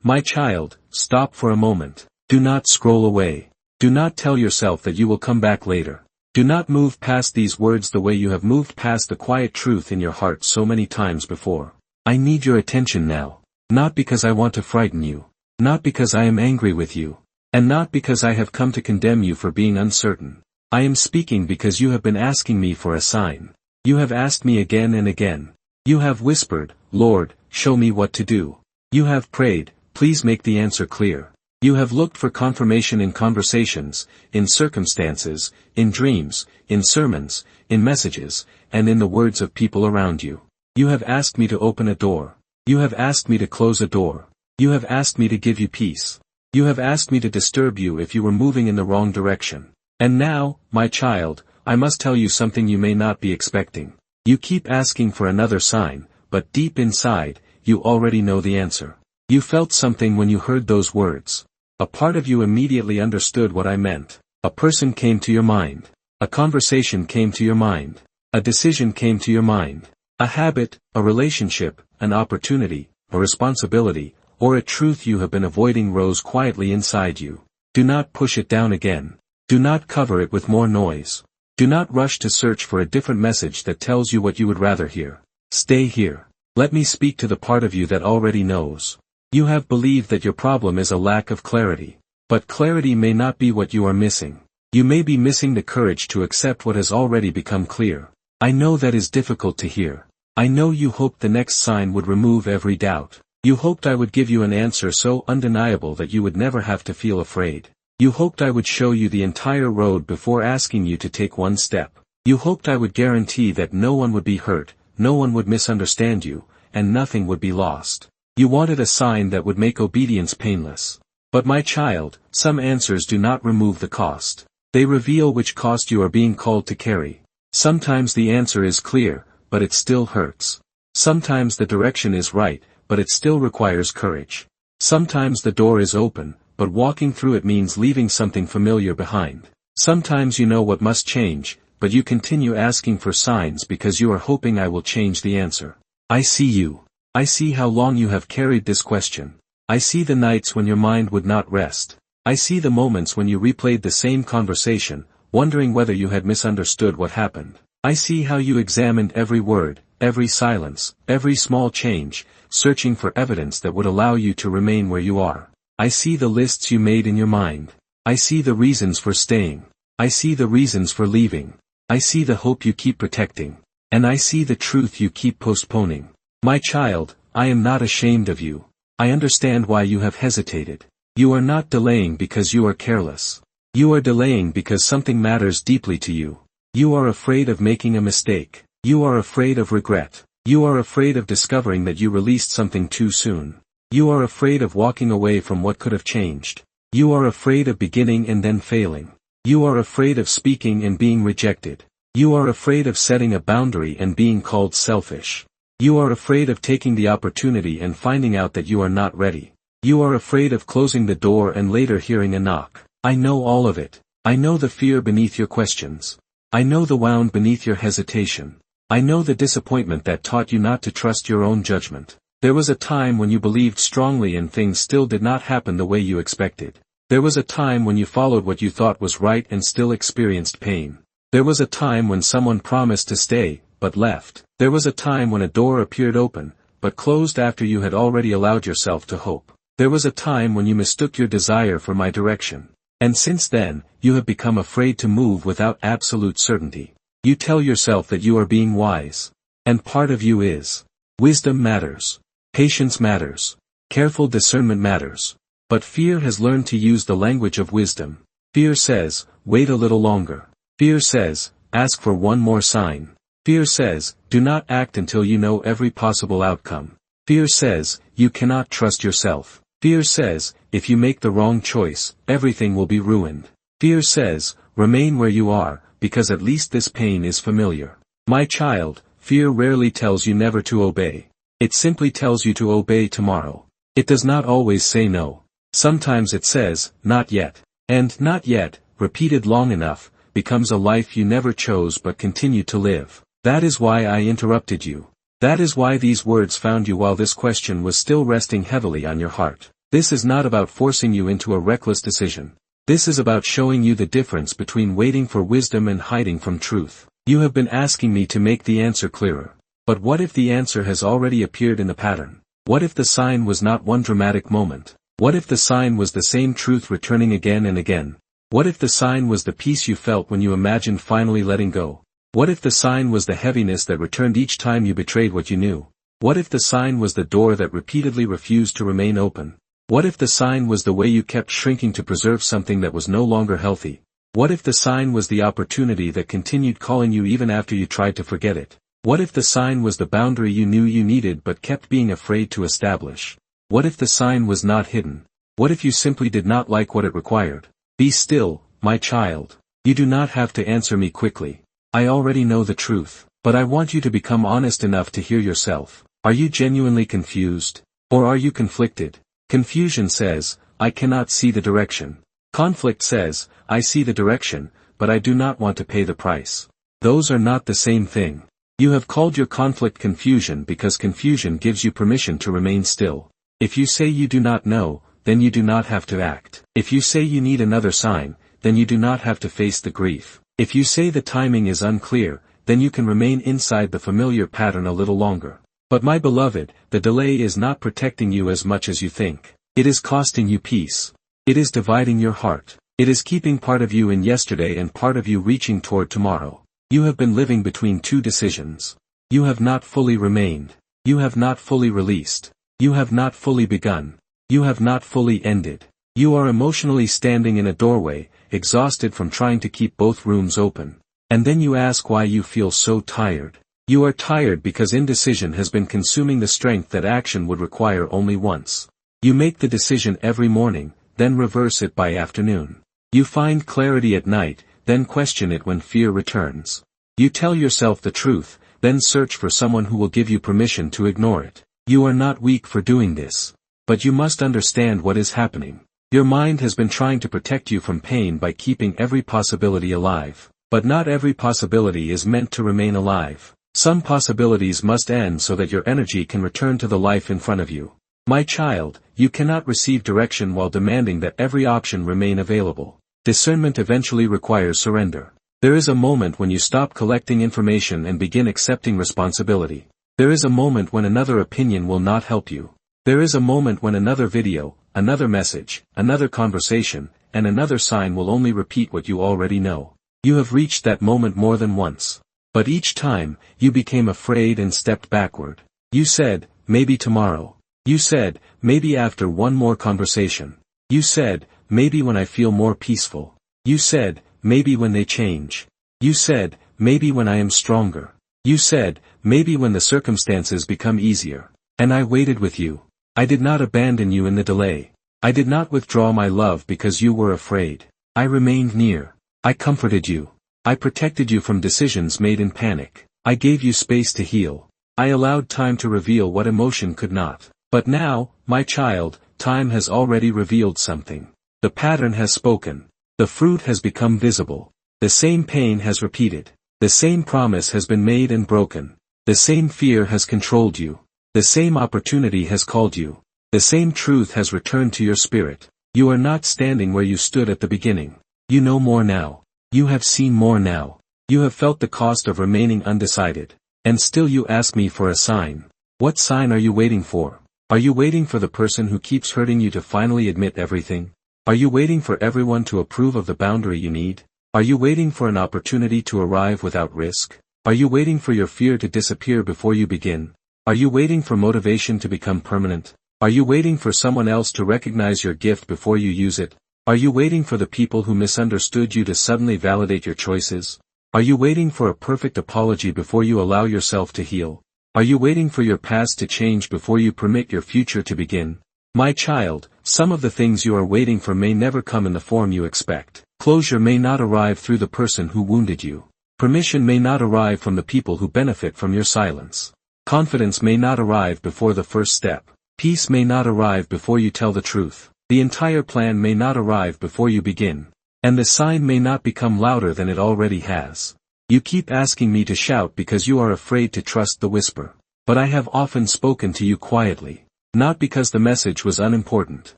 My child, stop for a moment. Do not scroll away. Do not tell yourself that you will come back later. Do not move past these words the way you have moved past the quiet truth in your heart so many times before. I need your attention now. Not because I want to frighten you. Not because I am angry with you. And not because I have come to condemn you for being uncertain. I am speaking because you have been asking me for a sign. You have asked me again and again. You have whispered, Lord, show me what to do. You have prayed, please make the answer clear. You have looked for confirmation in conversations, in circumstances, in dreams, in sermons, in messages, and in the words of people around you. You have asked me to open a door. You have asked me to close a door. You have asked me to give you peace. You have asked me to disturb you if you were moving in the wrong direction. And now, my child, I must tell you something you may not be expecting. You keep asking for another sign, but deep inside, you already know the answer. You felt something when you heard those words. A part of you immediately understood what I meant. A person came to your mind. A conversation came to your mind. A decision came to your mind. A habit, a relationship, an opportunity, a responsibility, or a truth you have been avoiding rose quietly inside you. Do not push it down again. Do not cover it with more noise. Do not rush to search for a different message that tells you what you would rather hear. Stay here. Let me speak to the part of you that already knows. You have believed that your problem is a lack of clarity. But clarity may not be what you are missing. You may be missing the courage to accept what has already become clear. I know that is difficult to hear. I know you hoped the next sign would remove every doubt. You hoped I would give you an answer so undeniable that you would never have to feel afraid. You hoped I would show you the entire road before asking you to take one step. You hoped I would guarantee that no one would be hurt, no one would misunderstand you, and nothing would be lost. You wanted a sign that would make obedience painless. But my child, some answers do not remove the cost. They reveal which cost you are being called to carry. Sometimes the answer is clear, but it still hurts. Sometimes the direction is right, but it still requires courage. Sometimes the door is open, but walking through it means leaving something familiar behind. Sometimes you know what must change, but you continue asking for signs because you are hoping I will change the answer. I see you. I see how long you have carried this question. I see the nights when your mind would not rest. I see the moments when you replayed the same conversation, wondering whether you had misunderstood what happened. I see how you examined every word, every silence, every small change, searching for evidence that would allow you to remain where you are. I see the lists you made in your mind. I see the reasons for staying. I see the reasons for leaving. I see the hope you keep protecting. And I see the truth you keep postponing. My child, I am not ashamed of you. I understand why you have hesitated. You are not delaying because you are careless. You are delaying because something matters deeply to you. You are afraid of making a mistake. You are afraid of regret. You are afraid of discovering that you released something too soon. You are afraid of walking away from what could have changed. You are afraid of beginning and then failing. You are afraid of speaking and being rejected. You are afraid of setting a boundary and being called selfish. You are afraid of taking the opportunity and finding out that you are not ready. You are afraid of closing the door and later hearing a knock. I know all of it. I know the fear beneath your questions. I know the wound beneath your hesitation. I know the disappointment that taught you not to trust your own judgment. There was a time when you believed strongly and things still did not happen the way you expected. There was a time when you followed what you thought was right and still experienced pain. There was a time when someone promised to stay, but left. There was a time when a door appeared open, but closed after you had already allowed yourself to hope. There was a time when you mistook your desire for my direction. And since then, you have become afraid to move without absolute certainty. You tell yourself that you are being wise. And part of you is. Wisdom matters. Patience matters. Careful discernment matters. But fear has learned to use the language of wisdom. Fear says, wait a little longer. Fear says, ask for one more sign. Fear says, do not act until you know every possible outcome. Fear says, you cannot trust yourself. Fear says, if you make the wrong choice, everything will be ruined. Fear says, remain where you are, because at least this pain is familiar. My child, fear rarely tells you never to obey. It simply tells you to obey tomorrow. It does not always say no. Sometimes it says, not yet. And not yet, repeated long enough, becomes a life you never chose but continue to live. That is why I interrupted you. That is why these words found you while this question was still resting heavily on your heart. This is not about forcing you into a reckless decision. This is about showing you the difference between waiting for wisdom and hiding from truth. You have been asking me to make the answer clearer. But what if the answer has already appeared in the pattern? What if the sign was not one dramatic moment? What if the sign was the same truth returning again and again? What if the sign was the peace you felt when you imagined finally letting go? What if the sign was the heaviness that returned each time you betrayed what you knew? What if the sign was the door that repeatedly refused to remain open? What if the sign was the way you kept shrinking to preserve something that was no longer healthy? What if the sign was the opportunity that continued calling you even after you tried to forget it? What if the sign was the boundary you knew you needed but kept being afraid to establish? What if the sign was not hidden? What if you simply did not like what it required? Be still, my child. You do not have to answer me quickly. I already know the truth, but I want you to become honest enough to hear yourself. Are you genuinely confused? Or are you conflicted? Confusion says, I cannot see the direction. Conflict says, I see the direction, but I do not want to pay the price. Those are not the same thing. You have called your conflict confusion because confusion gives you permission to remain still. If you say you do not know, then you do not have to act. If you say you need another sign, then you do not have to face the grief. If you say the timing is unclear, then you can remain inside the familiar pattern a little longer. But my beloved, the delay is not protecting you as much as you think. It is costing you peace. It is dividing your heart. It is keeping part of you in yesterday and part of you reaching toward tomorrow. You have been living between two decisions. You have not fully remained. You have not fully released. You have not fully begun. You have not fully ended. You are emotionally standing in a doorway, exhausted from trying to keep both rooms open. And then you ask why you feel so tired. You are tired because indecision has been consuming the strength that action would require only once. You make the decision every morning, then reverse it by afternoon. You find clarity at night, then question it when fear returns. You tell yourself the truth, then search for someone who will give you permission to ignore it. You are not weak for doing this. But you must understand what is happening. Your mind has been trying to protect you from pain by keeping every possibility alive. But not every possibility is meant to remain alive. Some possibilities must end so that your energy can return to the life in front of you. My child, you cannot receive direction while demanding that every option remain available. Discernment eventually requires surrender. There is a moment when you stop collecting information and begin accepting responsibility. There is a moment when another opinion will not help you. There is a moment when another video, another message, another conversation, and another sign will only repeat what you already know. You have reached that moment more than once. But each time, you became afraid and stepped backward. You said, maybe tomorrow. You said, maybe after one more conversation. You said, maybe when I feel more peaceful. You said, maybe when they change. You said, maybe when I am stronger. You said, maybe when the circumstances become easier. And I waited with you. I did not abandon you in the delay. I did not withdraw my love because you were afraid. I remained near. I comforted you. I protected you from decisions made in panic. I gave you space to heal. I allowed time to reveal what emotion could not. But now, my child, time has already revealed something. The pattern has spoken. The fruit has become visible. The same pain has repeated. The same promise has been made and broken. The same fear has controlled you. The same opportunity has called you. The same truth has returned to your spirit. You are not standing where you stood at the beginning. You know more now. You have seen more now. You have felt the cost of remaining undecided. And still you ask me for a sign. What sign are you waiting for? Are you waiting for the person who keeps hurting you to finally admit everything? Are you waiting for everyone to approve of the boundary you need? Are you waiting for an opportunity to arrive without risk? Are you waiting for your fear to disappear before you begin? Are you waiting for motivation to become permanent? Are you waiting for someone else to recognize your gift before you use it? Are you waiting for the people who misunderstood you to suddenly validate your choices? Are you waiting for a perfect apology before you allow yourself to heal? Are you waiting for your past to change before you permit your future to begin? My child, some of the things you are waiting for may never come in the form you expect. Closure may not arrive through the person who wounded you. Permission may not arrive from the people who benefit from your silence. Confidence may not arrive before the first step. Peace may not arrive before you tell the truth. The entire plan may not arrive before you begin. And the sign may not become louder than it already has. You keep asking me to shout because you are afraid to trust the whisper. But I have often spoken to you quietly. Not because the message was unimportant,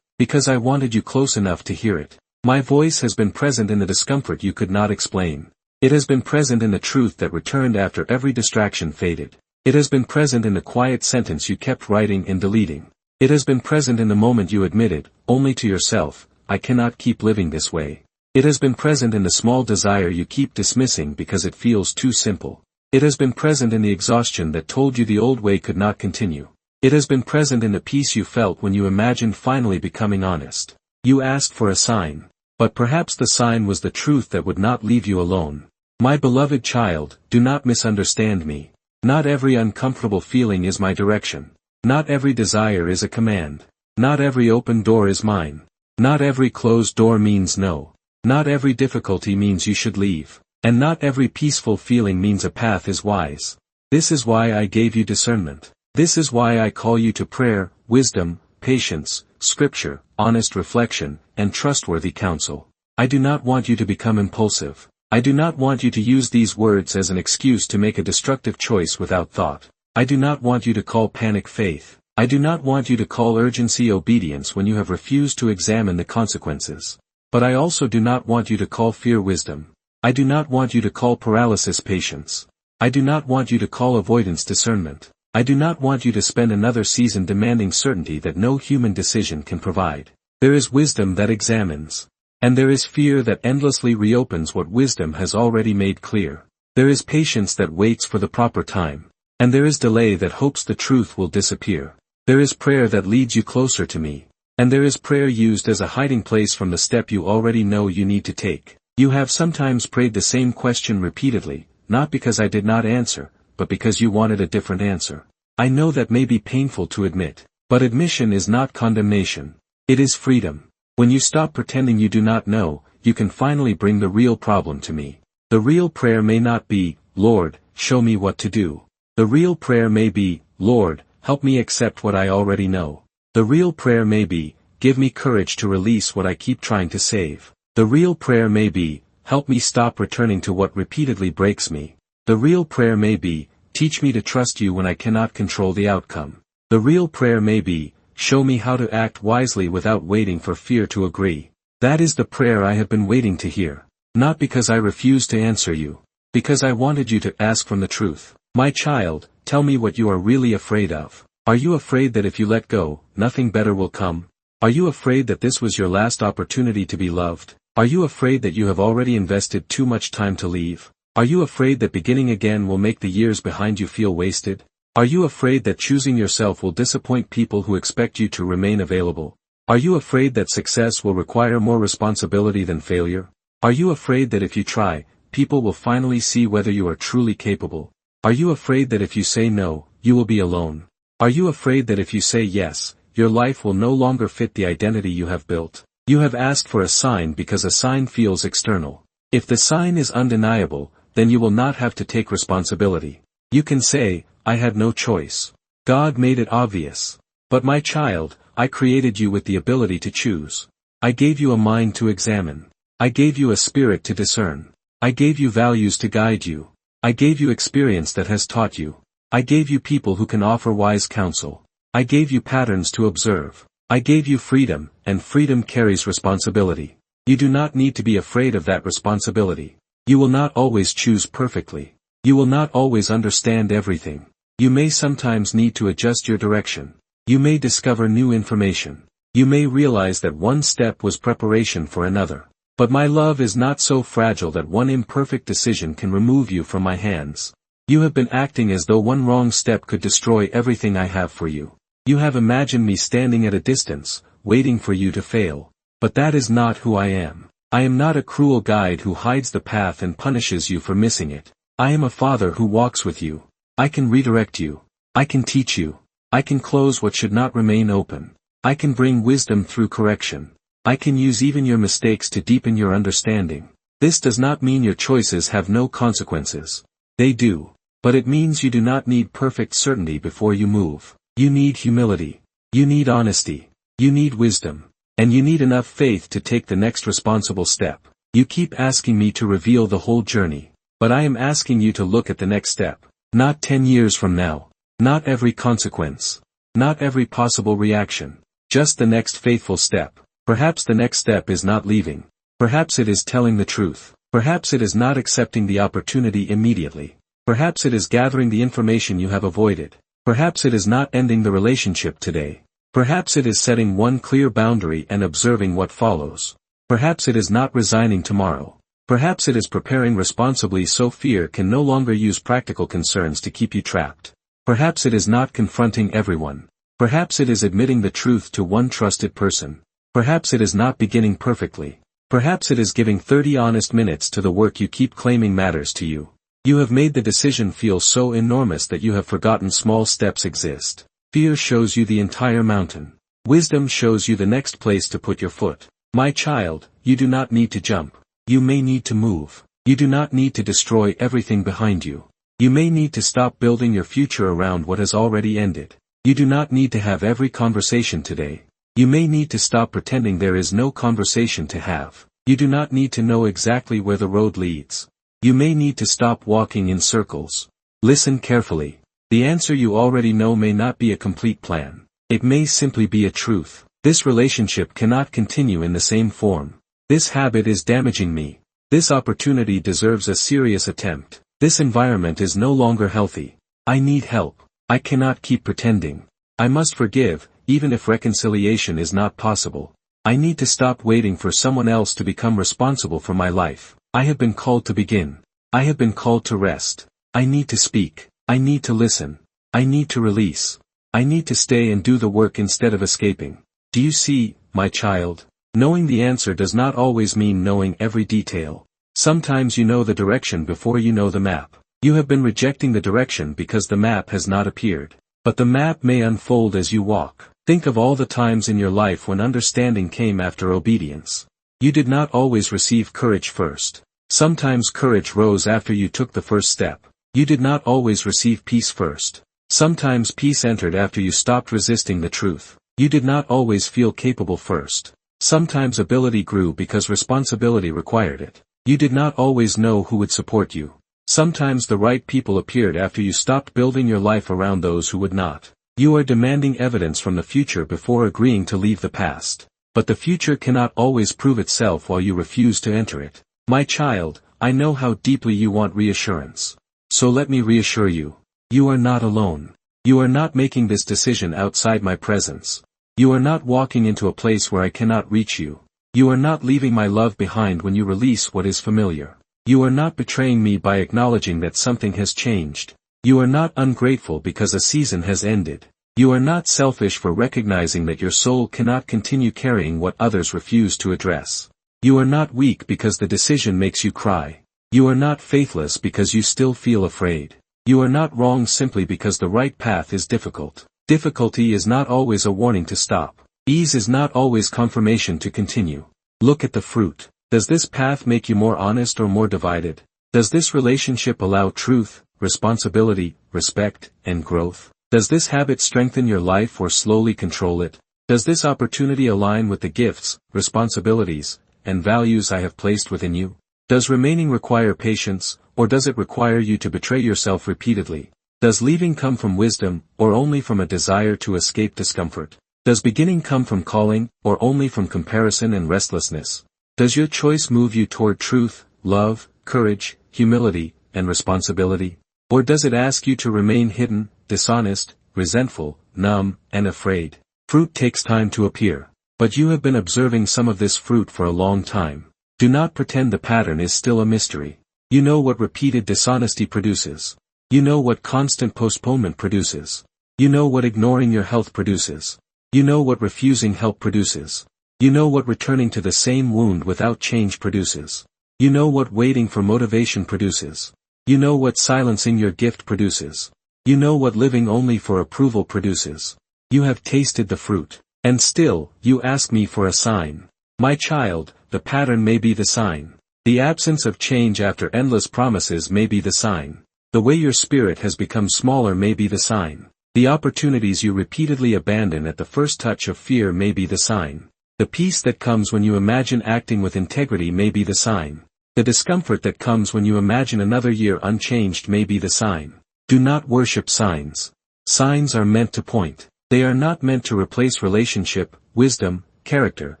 Because I wanted you close enough to hear it. My voice has been present in the discomfort you could not explain. It has been present in the truth that returned after every distraction faded. It has been present in the quiet sentence you kept writing and deleting. It has been present in the moment you admitted, only to yourself, I cannot keep living this way. It has been present in the small desire you keep dismissing because it feels too simple. It has been present in the exhaustion that told you the old way could not continue. It has been present in the peace you felt when you imagined finally becoming honest. You asked for a sign, but perhaps the sign was the truth that would not leave you alone. My beloved child, do not misunderstand me. Not every uncomfortable feeling is my direction. Not every desire is a command. Not every open door is mine. Not every closed door means no. Not every difficulty means you should leave. And not every peaceful feeling means a path is wise. This is why I gave you discernment. This is why I call you to prayer, wisdom, patience, scripture, honest reflection, and trustworthy counsel. I do not want you to become impulsive. I do not want you to use these words as an excuse to make a destructive choice without thought. I do not want you to call panic faith. I do not want you to call urgency obedience when you have refused to examine the consequences. But I also do not want you to call fear wisdom. I do not want you to call paralysis patience. I do not want you to call avoidance discernment. I do not want you to spend another season demanding certainty that no human decision can provide. There is wisdom that examines. And there is fear that endlessly reopens what wisdom has already made clear. There is patience that waits for the proper time. And there is delay that hopes the truth will disappear. There is prayer that leads you closer to me. And there is prayer used as a hiding place from the step you already know you need to take. You have sometimes prayed the same question repeatedly, not because I did not answer, but because you wanted a different answer. I know that may be painful to admit, but admission is not condemnation. It is freedom. When you stop pretending you do not know, you can finally bring the real problem to me. The real prayer may not be, Lord, show me what to do. The real prayer may be, Lord, help me accept what I already know. The real prayer may be, give me courage to release what I keep trying to save. The real prayer may be, help me stop returning to what repeatedly breaks me. The real prayer may be, teach me to trust you when I cannot control the outcome. The real prayer may be, show me how to act wisely without waiting for fear to agree. That is the prayer I have been waiting to hear. Not because I refused to answer you. Because I wanted you to ask from the truth. My child, tell me what you are really afraid of. Are you afraid that if you let go, nothing better will come? Are you afraid that this was your last opportunity to be loved? Are you afraid that you have already invested too much time to leave? Are you afraid that beginning again will make the years behind you feel wasted? Are you afraid that choosing yourself will disappoint people who expect you to remain available? Are you afraid that success will require more responsibility than failure? Are you afraid that if you try, people will finally see whether you are truly capable? Are you afraid that if you say no, you will be alone? Are you afraid that if you say yes, your life will no longer fit the identity you have built? You have asked for a sign because a sign feels external. If the sign is undeniable, then you will not have to take responsibility. You can say, I had no choice. God made it obvious. But my child, I created you with the ability to choose. I gave you a mind to examine. I gave you a spirit to discern. I gave you values to guide you. I gave you experience that has taught you. I gave you people who can offer wise counsel. I gave you patterns to observe. I gave you freedom, and freedom carries responsibility. You do not need to be afraid of that responsibility. You will not always choose perfectly. You will not always understand everything. You may sometimes need to adjust your direction. You may discover new information. You may realize that one step was preparation for another. But my love is not so fragile that one imperfect decision can remove you from my hands. You have been acting as though one wrong step could destroy everything I have for you. You have imagined me standing at a distance, waiting for you to fail. But that is not who I am. I am not a cruel guide who hides the path and punishes you for missing it. I am a father who walks with you. I can redirect you. I can teach you. I can close what should not remain open. I can bring wisdom through correction. I can use even your mistakes to deepen your understanding. This does not mean your choices have no consequences. They do. But it means you do not need perfect certainty before you move. You need humility. You need honesty. You need wisdom. And you need enough faith to take the next responsible step. You keep asking me to reveal the whole journey. But I am asking you to look at the next step. Not 10 years from now. Not every consequence. Not every possible reaction. Just the next faithful step. Perhaps the next step is not leaving. Perhaps it is telling the truth. Perhaps it is not accepting the opportunity immediately. Perhaps it is gathering the information you have avoided. Perhaps it is not ending the relationship today. Perhaps it is setting one clear boundary and observing what follows. Perhaps it is not resigning tomorrow. Perhaps it is preparing responsibly so fear can no longer use practical concerns to keep you trapped. Perhaps it is not confronting everyone. Perhaps it is admitting the truth to one trusted person. Perhaps it is not beginning perfectly. Perhaps it is giving 30 honest minutes to the work you keep claiming matters to you. You have made the decision feel so enormous that you have forgotten small steps exist. Fear shows you the entire mountain. Wisdom shows you the next place to put your foot. My child, you do not need to jump. You may need to move. You do not need to destroy everything behind you. You may need to stop building your future around what has already ended. You do not need to have every conversation today. You may need to stop pretending there is no conversation to have. You do not need to know exactly where the road leads. You may need to stop walking in circles. Listen carefully. The answer you already know may not be a complete plan. It may simply be a truth. This relationship cannot continue in the same form. This habit is damaging me. This opportunity deserves a serious attempt. This environment is no longer healthy. I need help. I cannot keep pretending. I must forgive, even if reconciliation is not possible. I need to stop waiting for someone else to become responsible for my life. I have been called to begin. I have been called to rest. I need to speak. I need to listen. I need to release. I need to stay and do the work instead of escaping. Do you see, my child? Knowing the answer does not always mean knowing every detail. Sometimes you know the direction before you know the map. You have been rejecting the direction because the map has not appeared. But the map may unfold as you walk. Think of all the times in your life when understanding came after obedience. You did not always receive courage first. Sometimes courage rose after you took the first step. You did not always receive peace first. Sometimes peace entered after you stopped resisting the truth. You did not always feel capable first. Sometimes ability grew because responsibility required it. You did not always know who would support you. Sometimes the right people appeared after you stopped building your life around those who would not. You are demanding evidence from the future before agreeing to leave the past. But the future cannot always prove itself while you refuse to enter it. My child, I know how deeply you want reassurance. So let me reassure you. You are not alone. You are not making this decision outside my presence. You are not walking into a place where I cannot reach you. You are not leaving my love behind when you release what is familiar. You are not betraying me by acknowledging that something has changed. You are not ungrateful because a season has ended. You are not selfish for recognizing that your soul cannot continue carrying what others refuse to address. You are not weak because the decision makes you cry. You are not faithless because you still feel afraid. You are not wrong simply because the right path is difficult. Difficulty is not always a warning to stop. Ease is not always confirmation to continue. Look at the fruit. Does this path make you more honest or more divided? Does this relationship allow truth, responsibility, respect, and growth? Does this habit strengthen your life or slowly control it? Does this opportunity align with the gifts, responsibilities, and values I have placed within you? Does remaining require patience, or does it require you to betray yourself repeatedly? Does leaving come from wisdom, or only from a desire to escape discomfort? Does beginning come from calling, or only from comparison and restlessness? Does your choice move you toward truth, love, courage, humility, and responsibility? Or does it ask you to remain hidden, dishonest, resentful, numb, and afraid? Fruit takes time to appear. But you have been observing some of this fruit for a long time. Do not pretend the pattern is still a mystery. You know what repeated dishonesty produces. You know what constant postponement produces. You know what ignoring your health produces. You know what refusing help produces. You know what returning to the same wound without change produces. You know what waiting for motivation produces. You know what silencing your gift produces. You know what living only for approval produces. You have tasted the fruit. And still, you ask me for a sign. My child, the pattern may be the sign. The absence of change after endless promises may be the sign. The way your spirit has become smaller may be the sign. The opportunities you repeatedly abandon at the first touch of fear may be the sign. The peace that comes when you imagine acting with integrity may be the sign. The discomfort that comes when you imagine another year unchanged may be the sign. Do not worship signs. Signs are meant to point. They are not meant to replace relationship, wisdom, character,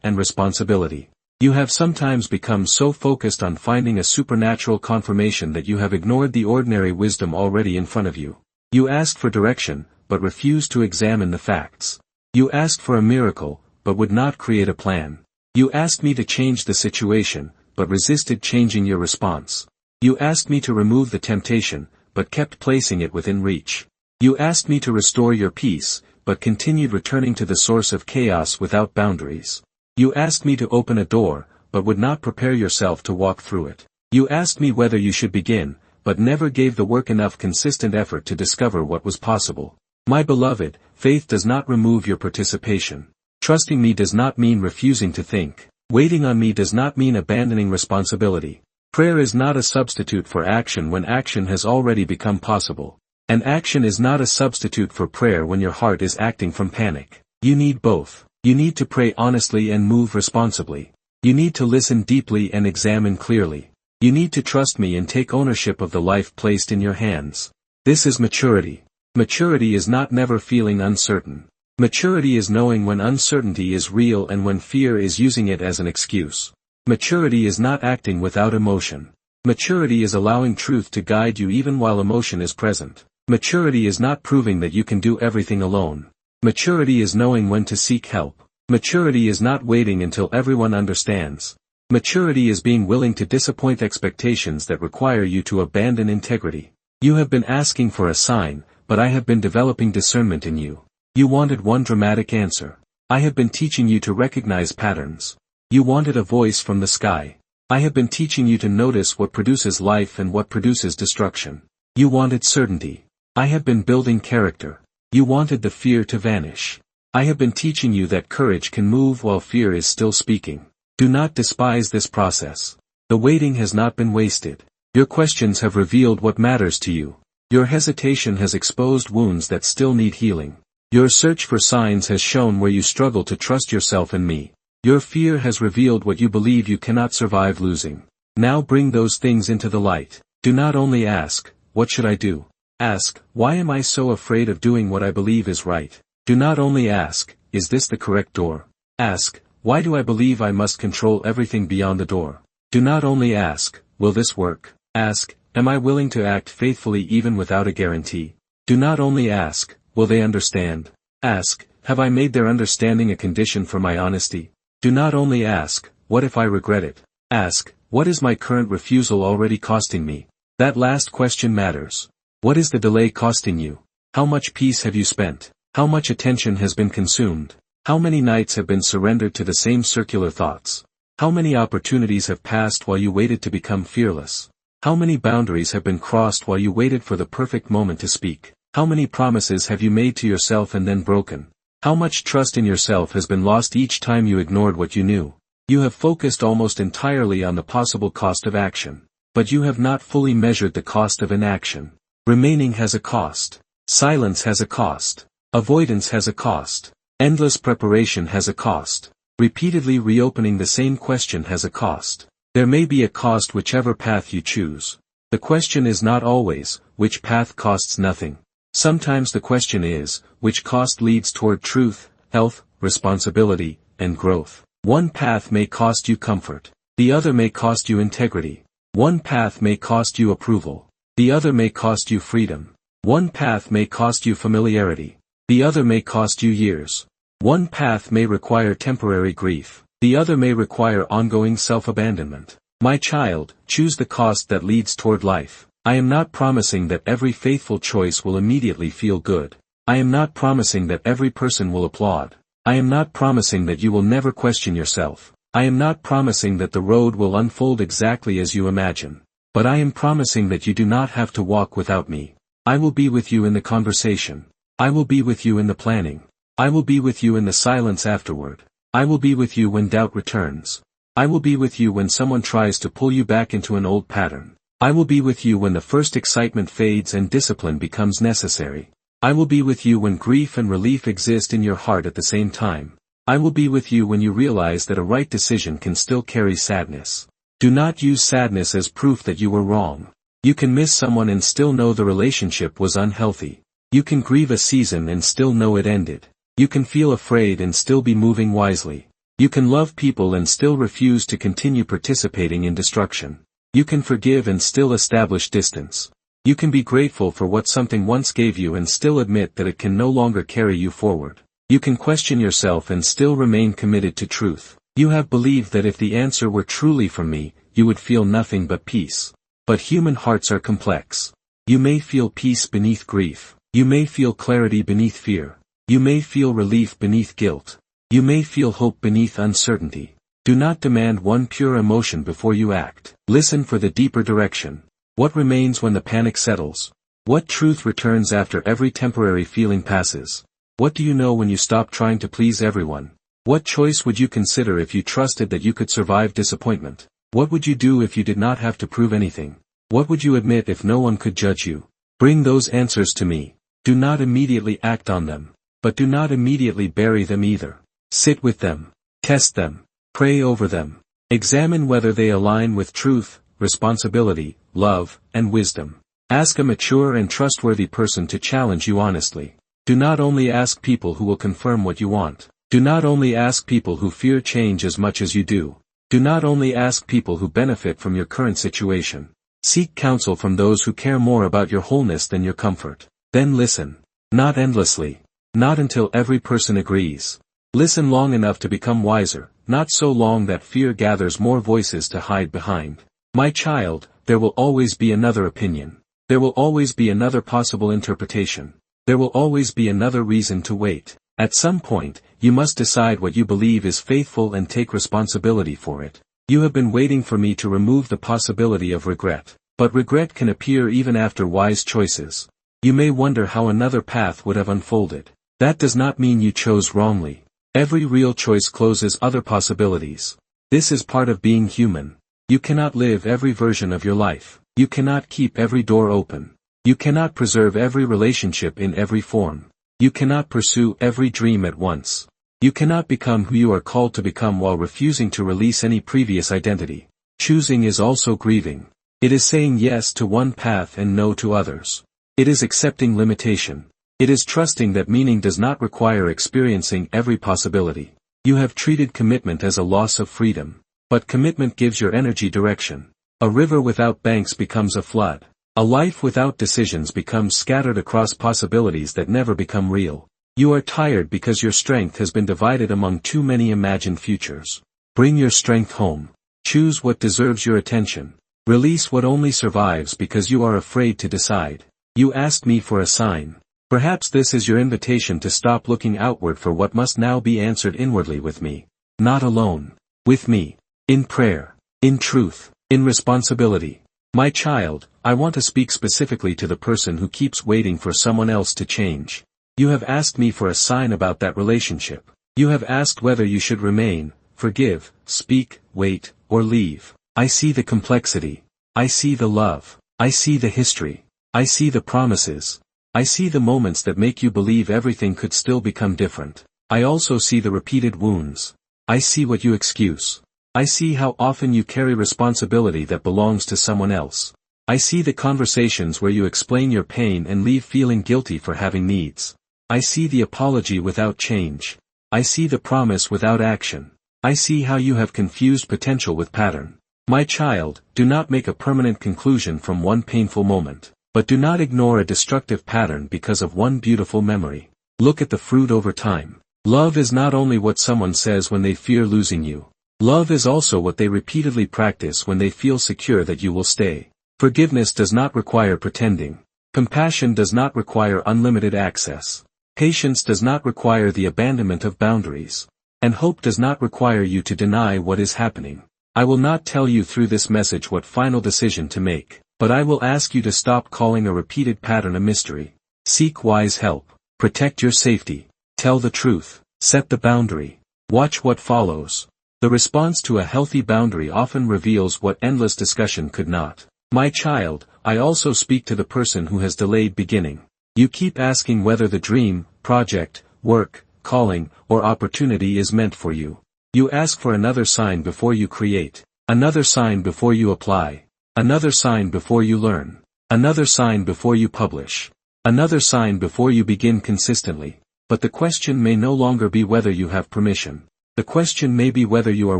and responsibility. You have sometimes become so focused on finding a supernatural confirmation that you have ignored the ordinary wisdom already in front of you. You asked for direction, but refused to examine the facts. You asked for a miracle, but would not create a plan. You asked me to change the situation, but resisted changing your response. You asked me to remove the temptation, but kept placing it within reach. You asked me to restore your peace, but continued returning to the source of chaos without boundaries. You asked me to open a door, but would not prepare yourself to walk through it. You asked me whether you should begin, but never gave the work enough consistent effort to discover what was possible. My beloved, faith does not remove your participation. Trusting me does not mean refusing to think. Waiting on me does not mean abandoning responsibility. Prayer is not a substitute for action when action has already become possible. And action is not a substitute for prayer when your heart is acting from panic. You need both. You need to pray honestly and move responsibly. You need to listen deeply and examine clearly. You need to trust me and take ownership of the life placed in your hands. This is maturity. Maturity is not never feeling uncertain. Maturity is knowing when uncertainty is real and when fear is using it as an excuse. Maturity is not acting without emotion. Maturity is allowing truth to guide you even while emotion is present. Maturity is not proving that you can do everything alone. Maturity is knowing when to seek help. Maturity is not waiting until everyone understands. Maturity is being willing to disappoint expectations that require you to abandon integrity. You have been asking for a sign, but I have been developing discernment in you. You wanted one dramatic answer. I have been teaching you to recognize patterns. You wanted a voice from the sky. I have been teaching you to notice what produces life and what produces destruction. You wanted certainty. I have been building character. You wanted the fear to vanish. I have been teaching you that courage can move while fear is still speaking. Do not despise this process. The waiting has not been wasted. Your questions have revealed what matters to you. Your hesitation has exposed wounds that still need healing. Your search for signs has shown where you struggle to trust yourself and me. Your fear has revealed what you believe you cannot survive losing. Now bring those things into the light. Do not only ask, what should I do? Ask, why am I so afraid of doing what I believe is right? Do not only ask, is this the correct door? Ask, why do I believe I must control everything beyond the door? Do not only ask, will this work? Ask, am I willing to act faithfully even without a guarantee? Do not only ask, will they understand? Ask, have I made their understanding a condition for my honesty? Do not only ask, what if I regret it? Ask, what is my current refusal already costing me? That last question matters. What is the delay costing you? How much peace have you spent? How much attention has been consumed? How many nights have been surrendered to the same circular thoughts? How many opportunities have passed while you waited to become fearless? How many boundaries have been crossed while you waited for the perfect moment to speak? How many promises have you made to yourself and then broken? How much trust in yourself has been lost each time you ignored what you knew? You have focused almost entirely on the possible cost of action. But you have not fully measured the cost of inaction. Remaining has a cost. Silence has a cost. Avoidance has a cost. Endless preparation has a cost. Repeatedly reopening the same question has a cost. There may be a cost whichever path you choose. The question is not always, which path costs nothing. Sometimes the question is, which cost leads toward truth, health, responsibility, and growth. One path may cost you comfort. The other may cost you integrity. One path may cost you approval. The other may cost you freedom. One path may cost you familiarity. The other may cost you years. One path may require temporary grief. The other may require ongoing self-abandonment. My child, choose the cost that leads toward life. I am not promising that every faithful choice will immediately feel good. I am not promising that every person will applaud. I am not promising that you will never question yourself. I am not promising that the road will unfold exactly as you imagine. But I am promising that you do not have to walk without me. I will be with you in the conversation. I will be with you in the planning. I will be with you in the silence afterward. I will be with you when doubt returns. I will be with you when someone tries to pull you back into an old pattern. I will be with you when the first excitement fades and discipline becomes necessary. I will be with you when grief and relief exist in your heart at the same time. I will be with you when you realize that a right decision can still carry sadness. Do not use sadness as proof that you were wrong. You can miss someone and still know the relationship was unhealthy. You can grieve a season and still know it ended. You can feel afraid and still be moving wisely. You can love people and still refuse to continue participating in destruction. You can forgive and still establish distance. You can be grateful for what something once gave you and still admit that it can no longer carry you forward. You can question yourself and still remain committed to truth. You have believed that if the answer were truly from me, you would feel nothing but peace. But human hearts are complex. You may feel peace beneath grief. You may feel clarity beneath fear. You may feel relief beneath guilt. You may feel hope beneath uncertainty. Do not demand one pure emotion before you act. Listen for the deeper direction. What remains when the panic settles? What truth returns after every temporary feeling passes? What do you know when you stop trying to please everyone? What choice would you consider if you trusted that you could survive disappointment? What would you do if you did not have to prove anything? What would you admit if no one could judge you? Bring those answers to me. Do not immediately act on them. But do not immediately bury them either. Sit with them. Test them. Pray over them. Examine whether they align with truth, responsibility, love, and wisdom. Ask a mature and trustworthy person to challenge you honestly. Do not only ask people who will confirm what you want. Do not only ask people who fear change as much as you do. Do not only ask people who benefit from your current situation. Seek counsel from those who care more about your wholeness than your comfort. Then listen. Not endlessly. Not until every person agrees. Listen long enough to become wiser, not so long that fear gathers more voices to hide behind. My child, there will always be another opinion. There will always be another possible interpretation. There will always be another reason to wait. At some point, you must decide what you believe is faithful and take responsibility for it. You have been waiting for me to remove the possibility of regret. But regret can appear even after wise choices. You may wonder how another path would have unfolded. That does not mean you chose wrongly. Every real choice closes other possibilities. This is part of being human. You cannot live every version of your life. You cannot keep every door open. You cannot preserve every relationship in every form. You cannot pursue every dream at once. You cannot become who you are called to become while refusing to release any previous identity. Choosing is also grieving. It is saying yes to one path and no to others. It is accepting limitation. It is trusting that meaning does not require experiencing every possibility. You have treated commitment as a loss of freedom. But commitment gives your energy direction. A river without banks becomes a flood. A life without decisions becomes scattered across possibilities that never become real. You are tired because your strength has been divided among too many imagined futures. Bring your strength home. Choose what deserves your attention. Release what only survives because you are afraid to decide. You asked me for a sign. Perhaps this is your invitation to stop looking outward for what must now be answered inwardly with me. Not alone. With me. In prayer. In truth. In responsibility. My child, I want to speak specifically to the person who keeps waiting for someone else to change. You have asked me for a sign about that relationship. You have asked whether you should remain, forgive, speak, wait, or leave. I see the complexity. I see the love. I see the history. I see the promises. I see the moments that make you believe everything could still become different. I also see the repeated wounds. I see what you excuse. I see how often you carry responsibility that belongs to someone else. I see the conversations where you explain your pain and leave feeling guilty for having needs. I see the apology without change. I see the promise without action. I see how you have confused potential with pattern. My child, do not make a permanent conclusion from one painful moment. But do not ignore a destructive pattern because of one beautiful memory. Look at the fruit over time. Love is not only what someone says when they fear losing you. Love is also what they repeatedly practice when they feel secure that you will stay. Forgiveness does not require pretending. Compassion does not require unlimited access. Patience does not require the abandonment of boundaries. And hope does not require you to deny what is happening. I will not tell you through this message what final decision to make, but I will ask you to stop calling a repeated pattern a mystery. Seek wise help. Protect your safety. Tell the truth. Set the boundary. Watch what follows. The response to a healthy boundary often reveals what endless discussion could not. My child, I also speak to the person who has delayed beginning. You keep asking whether the dream, project, work, calling, or opportunity is meant for you. You ask for another sign before you create, another sign before you apply, another sign before you learn, another sign before you publish, Another sign before you begin consistently. But the question may no longer be whether you have permission. The question may be whether you are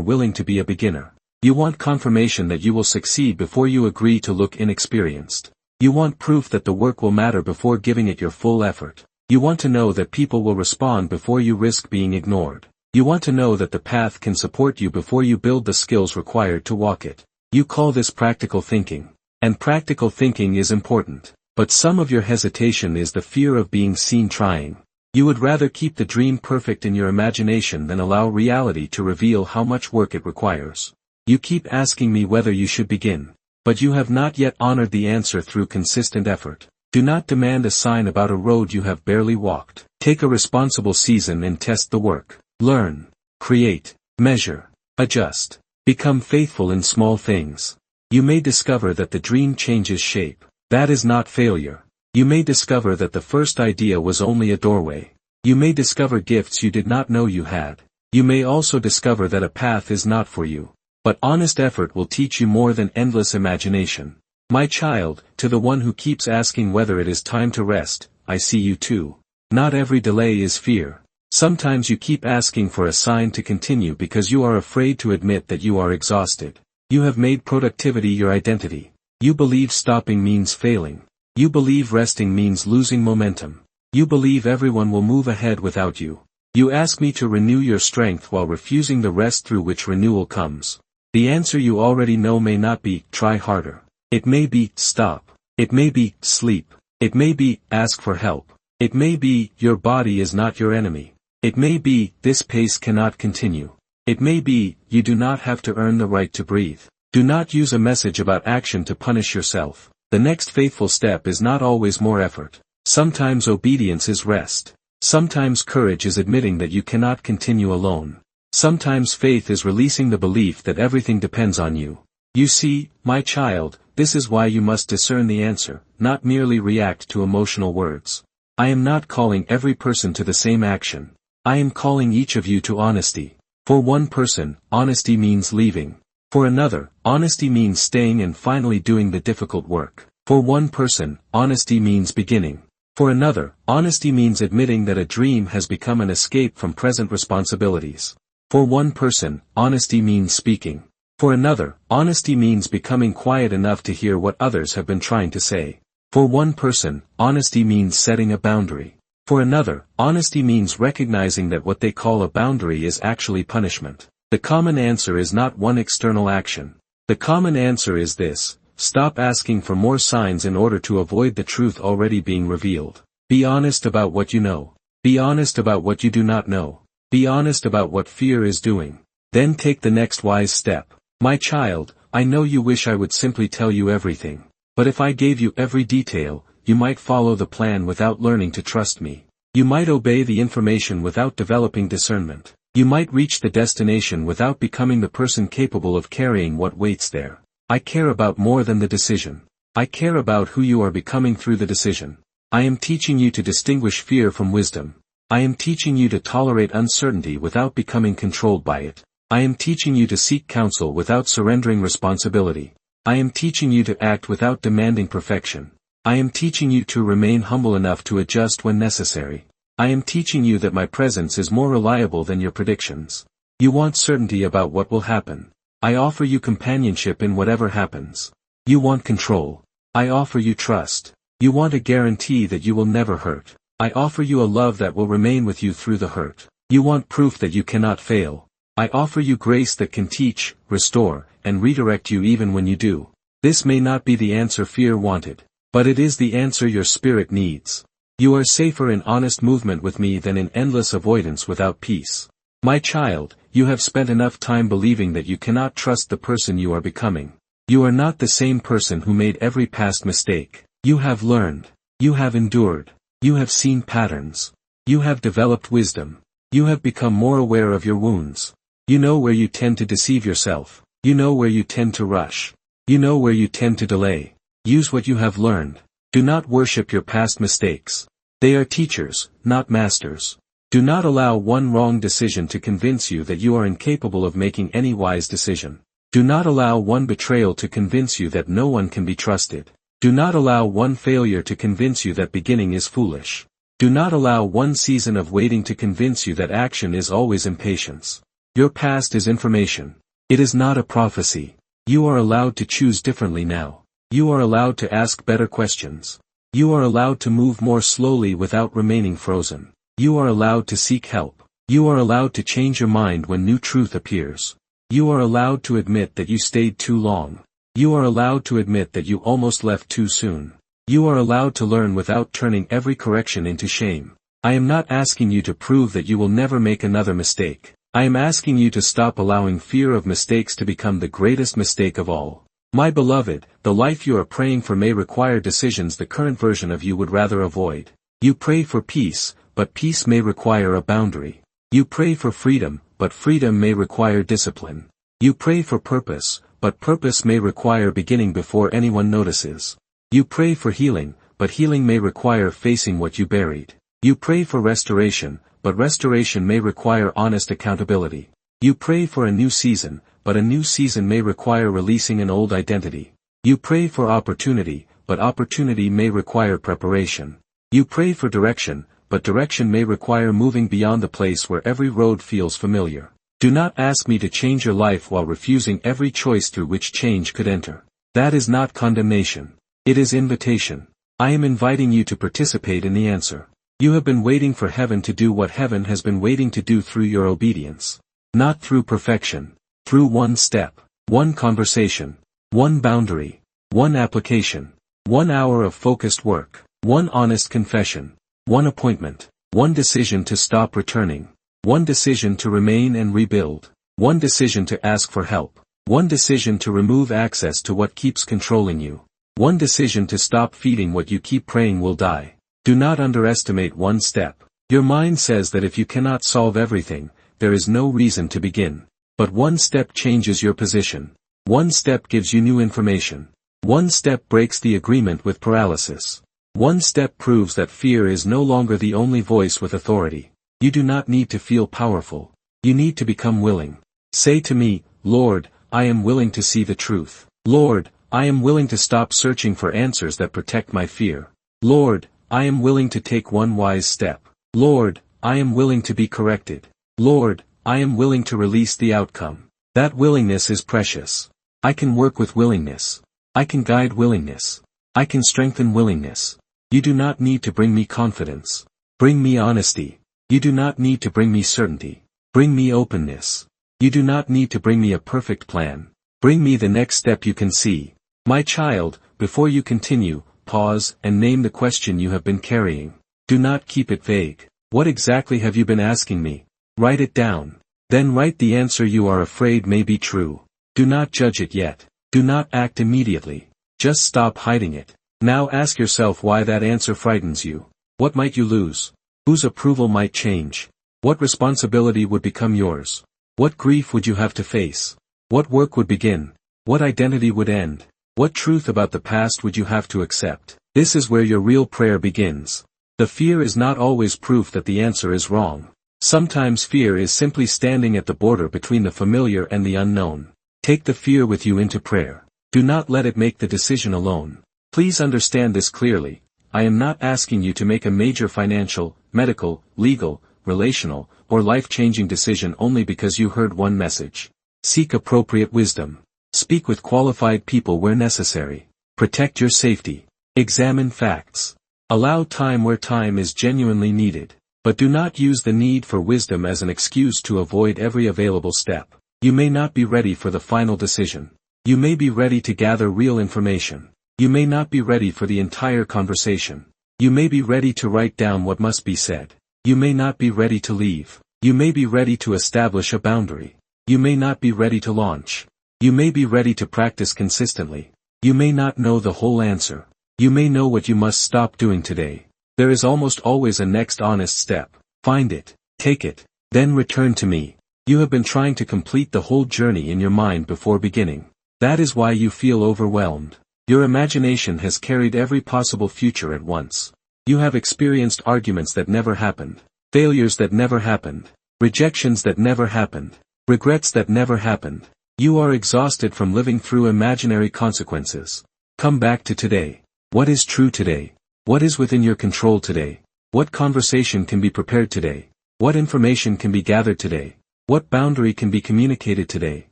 willing to be a beginner. You want confirmation that you will succeed before you agree to look inexperienced. You want proof that the work will matter before giving it your full effort. You want to know that people will respond before you risk being ignored. You want to know that the path can support you before you build the skills required to walk it. You call this practical thinking. And practical thinking is important. But some of your hesitation is the fear of being seen trying. You would rather keep the dream perfect in your imagination than allow reality to reveal how much work it requires. You keep asking me whether you should begin. But you have not yet honored the answer through consistent effort. Do not demand a sign about a road you have barely walked. Take a responsible season and test the work. Learn, create, measure, adjust. Become faithful in small things. You may discover that the dream changes shape. That is not failure. You may discover that the first idea was only a doorway. You may discover gifts you did not know you had. You may also discover that a path is not for you. But honest effort will teach you more than endless imagination. My child, to the one who keeps asking whether it is time to rest, I see you too. Not every delay is fear. Sometimes you keep asking for a sign to continue because you are afraid to admit that you are exhausted. You have made productivity your identity. You believe stopping means failing. You believe resting means losing momentum. You believe everyone will move ahead without you. You ask me to renew your strength while refusing the rest through which renewal comes. The answer you already know may not be, try harder. It may be, stop. It may be, sleep. It may be, ask for help. It may be, your body is not your enemy. It may be, this pace cannot continue. It may be, you do not have to earn the right to breathe. Do not use a message about action to punish yourself. The next faithful step is not always more effort. Sometimes obedience is rest. Sometimes courage is admitting that you cannot continue alone. Sometimes faith is releasing the belief that everything depends on you. You see, my child, this is why you must discern the answer, not merely react to emotional words. I am not calling every person to the same action. I am calling each of you to honesty. For one person, honesty means leaving. For another, honesty means staying and finally doing the difficult work. For one person, honesty means beginning. For another, honesty means admitting that a dream has become an escape from present responsibilities. For one person, honesty means speaking. For another, honesty means becoming quiet enough to hear what others have been trying to say. For one person, honesty means setting a boundary. For another, honesty means recognizing that what they call a boundary is actually punishment. The common answer is not one external action. The common answer is this: stop asking for more signs in order to avoid the truth already being revealed. Be honest about what you know. Be honest about what you do not know. Be honest about what fear is doing. Then take the next wise step. My child, I know you wish I would simply tell you everything. But if I gave you every detail, you might follow the plan without learning to trust me. You might obey the information without developing discernment. You might reach the destination without becoming the person capable of carrying what waits there. I care about more than the decision. I care about who you are becoming through the decision. I am teaching you to distinguish fear from wisdom. I am teaching you to tolerate uncertainty without becoming controlled by it. I am teaching you to seek counsel without surrendering responsibility. I am teaching you to act without demanding perfection. I am teaching you to remain humble enough to adjust when necessary. I am teaching you that my presence is more reliable than your predictions. You want certainty about what will happen. I offer you companionship in whatever happens. You want control. I offer you trust. You want a guarantee that you will never hurt. I offer you a love that will remain with you through the hurt. You want proof that you cannot fail. I offer you grace that can teach, restore, and redirect you even when you do. This may not be the answer fear wanted, but it is the answer your spirit needs. You are safer in honest movement with me than in endless avoidance without peace. My child, you have spent enough time believing that you cannot trust the person you are becoming. You are not the same person who made every past mistake. You have learned. You have endured. You have seen patterns. You have developed wisdom. You have become more aware of your wounds. You know where you tend to deceive yourself. You know where you tend to rush. You know where you tend to delay. Use what you have learned. Do not worship your past mistakes. They are teachers, not masters. Do not allow one wrong decision to convince you that you are incapable of making any wise decision. Do not allow one betrayal to convince you that no one can be trusted. Do not allow one failure to convince you that beginning is foolish. Do not allow one season of waiting to convince you that action is always impatience. Your past is information. It is not a prophecy. You are allowed to choose differently now. You are allowed to ask better questions. You are allowed to move more slowly without remaining frozen. You are allowed to seek help. You are allowed to change your mind when new truth appears. You are allowed to admit that you stayed too long. You are allowed to admit that you almost left too soon. You are allowed to learn without turning every correction into shame. I am not asking you to prove that you will never make another mistake. I am asking you to stop allowing fear of mistakes to become the greatest mistake of all. My beloved, the life you are praying for may require decisions the current version of you would rather avoid. You pray for peace, but peace may require a boundary. You pray for freedom, but freedom may require discipline. You pray for purpose, but purpose may require beginning before anyone notices. You pray for healing, but healing may require facing what you buried. You pray for restoration, but restoration may require honest accountability. You pray for a new season, but a new season may require releasing an old identity. You pray for opportunity, but opportunity may require preparation. You pray for direction, but direction may require moving beyond the place where every road feels familiar. Do not ask me to change your life while refusing every choice through which change could enter. That is not condemnation. It is invitation. I am inviting you to participate in the answer. You have been waiting for heaven to do what heaven has been waiting to do through your obedience. Not through perfection. Through one step, one conversation, one boundary, one application, 1 hour of focused work, one honest confession, one appointment, one decision to stop returning, one decision to remain and rebuild, one decision to ask for help, one decision to remove access to what keeps controlling you, one decision to stop feeding what you keep praying will die. Do not underestimate one step. Your mind says that if you cannot solve everything, there is no reason to begin. But one step changes your position. One step gives you new information. One step breaks the agreement with paralysis. One step proves that fear is no longer the only voice with authority. You do not need to feel powerful. You need to become willing. Say to me, Lord, I am willing to see the truth. Lord, I am willing to stop searching for answers that protect my fear. Lord, I am willing to take one wise step. Lord, I am willing to be corrected. Lord, I am willing to release the outcome. That willingness is precious. I can work with willingness. I can guide willingness. I can strengthen willingness. You do not need to bring me confidence. Bring me honesty. You do not need to bring me certainty. Bring me openness. You do not need to bring me a perfect plan. Bring me the next step you can see. My child, before you continue, pause and name the question you have been carrying. Do not keep it vague. What exactly have you been asking me? Write it down. Then write the answer you are afraid may be true. Do not judge it yet. Do not act immediately. Just stop hiding it. Now ask yourself why that answer frightens you. What might you lose? Whose approval might change? What responsibility would become yours? What grief would you have to face? What work would begin? What identity would end? What truth about the past would you have to accept? This is where your real prayer begins. The fear is not always proof that the answer is wrong. Sometimes fear is simply standing at the border between the familiar and the unknown. Take the fear with you into prayer. Do not let it make the decision alone. Please understand this clearly. I am not asking you to make a major financial, medical, legal, relational, or life-changing decision only because you heard one message. Seek appropriate wisdom. Speak with qualified people where necessary. Protect your safety. Examine facts. Allow time where time is genuinely needed. But do not use the need for wisdom as an excuse to avoid every available step. You may not be ready for the final decision. You may be ready to gather real information. You may not be ready for the entire conversation. You may be ready to write down what must be said. You may not be ready to leave. You may be ready to establish a boundary. You may not be ready to launch. You may be ready to practice consistently. You may not know the whole answer. You may know what you must stop doing today. There is almost always a next honest step. Find it, take it, then return to me. You have been trying to complete the whole journey in your mind before beginning. That is why you feel overwhelmed. Your imagination has carried every possible future at once. You have experienced arguments that never happened, failures that never happened, rejections that never happened, regrets that never happened. You are exhausted from living through imaginary consequences. Come back to today. What is true today? What is within your control today? What conversation can be prepared today? What information can be gathered today? What boundary can be communicated today?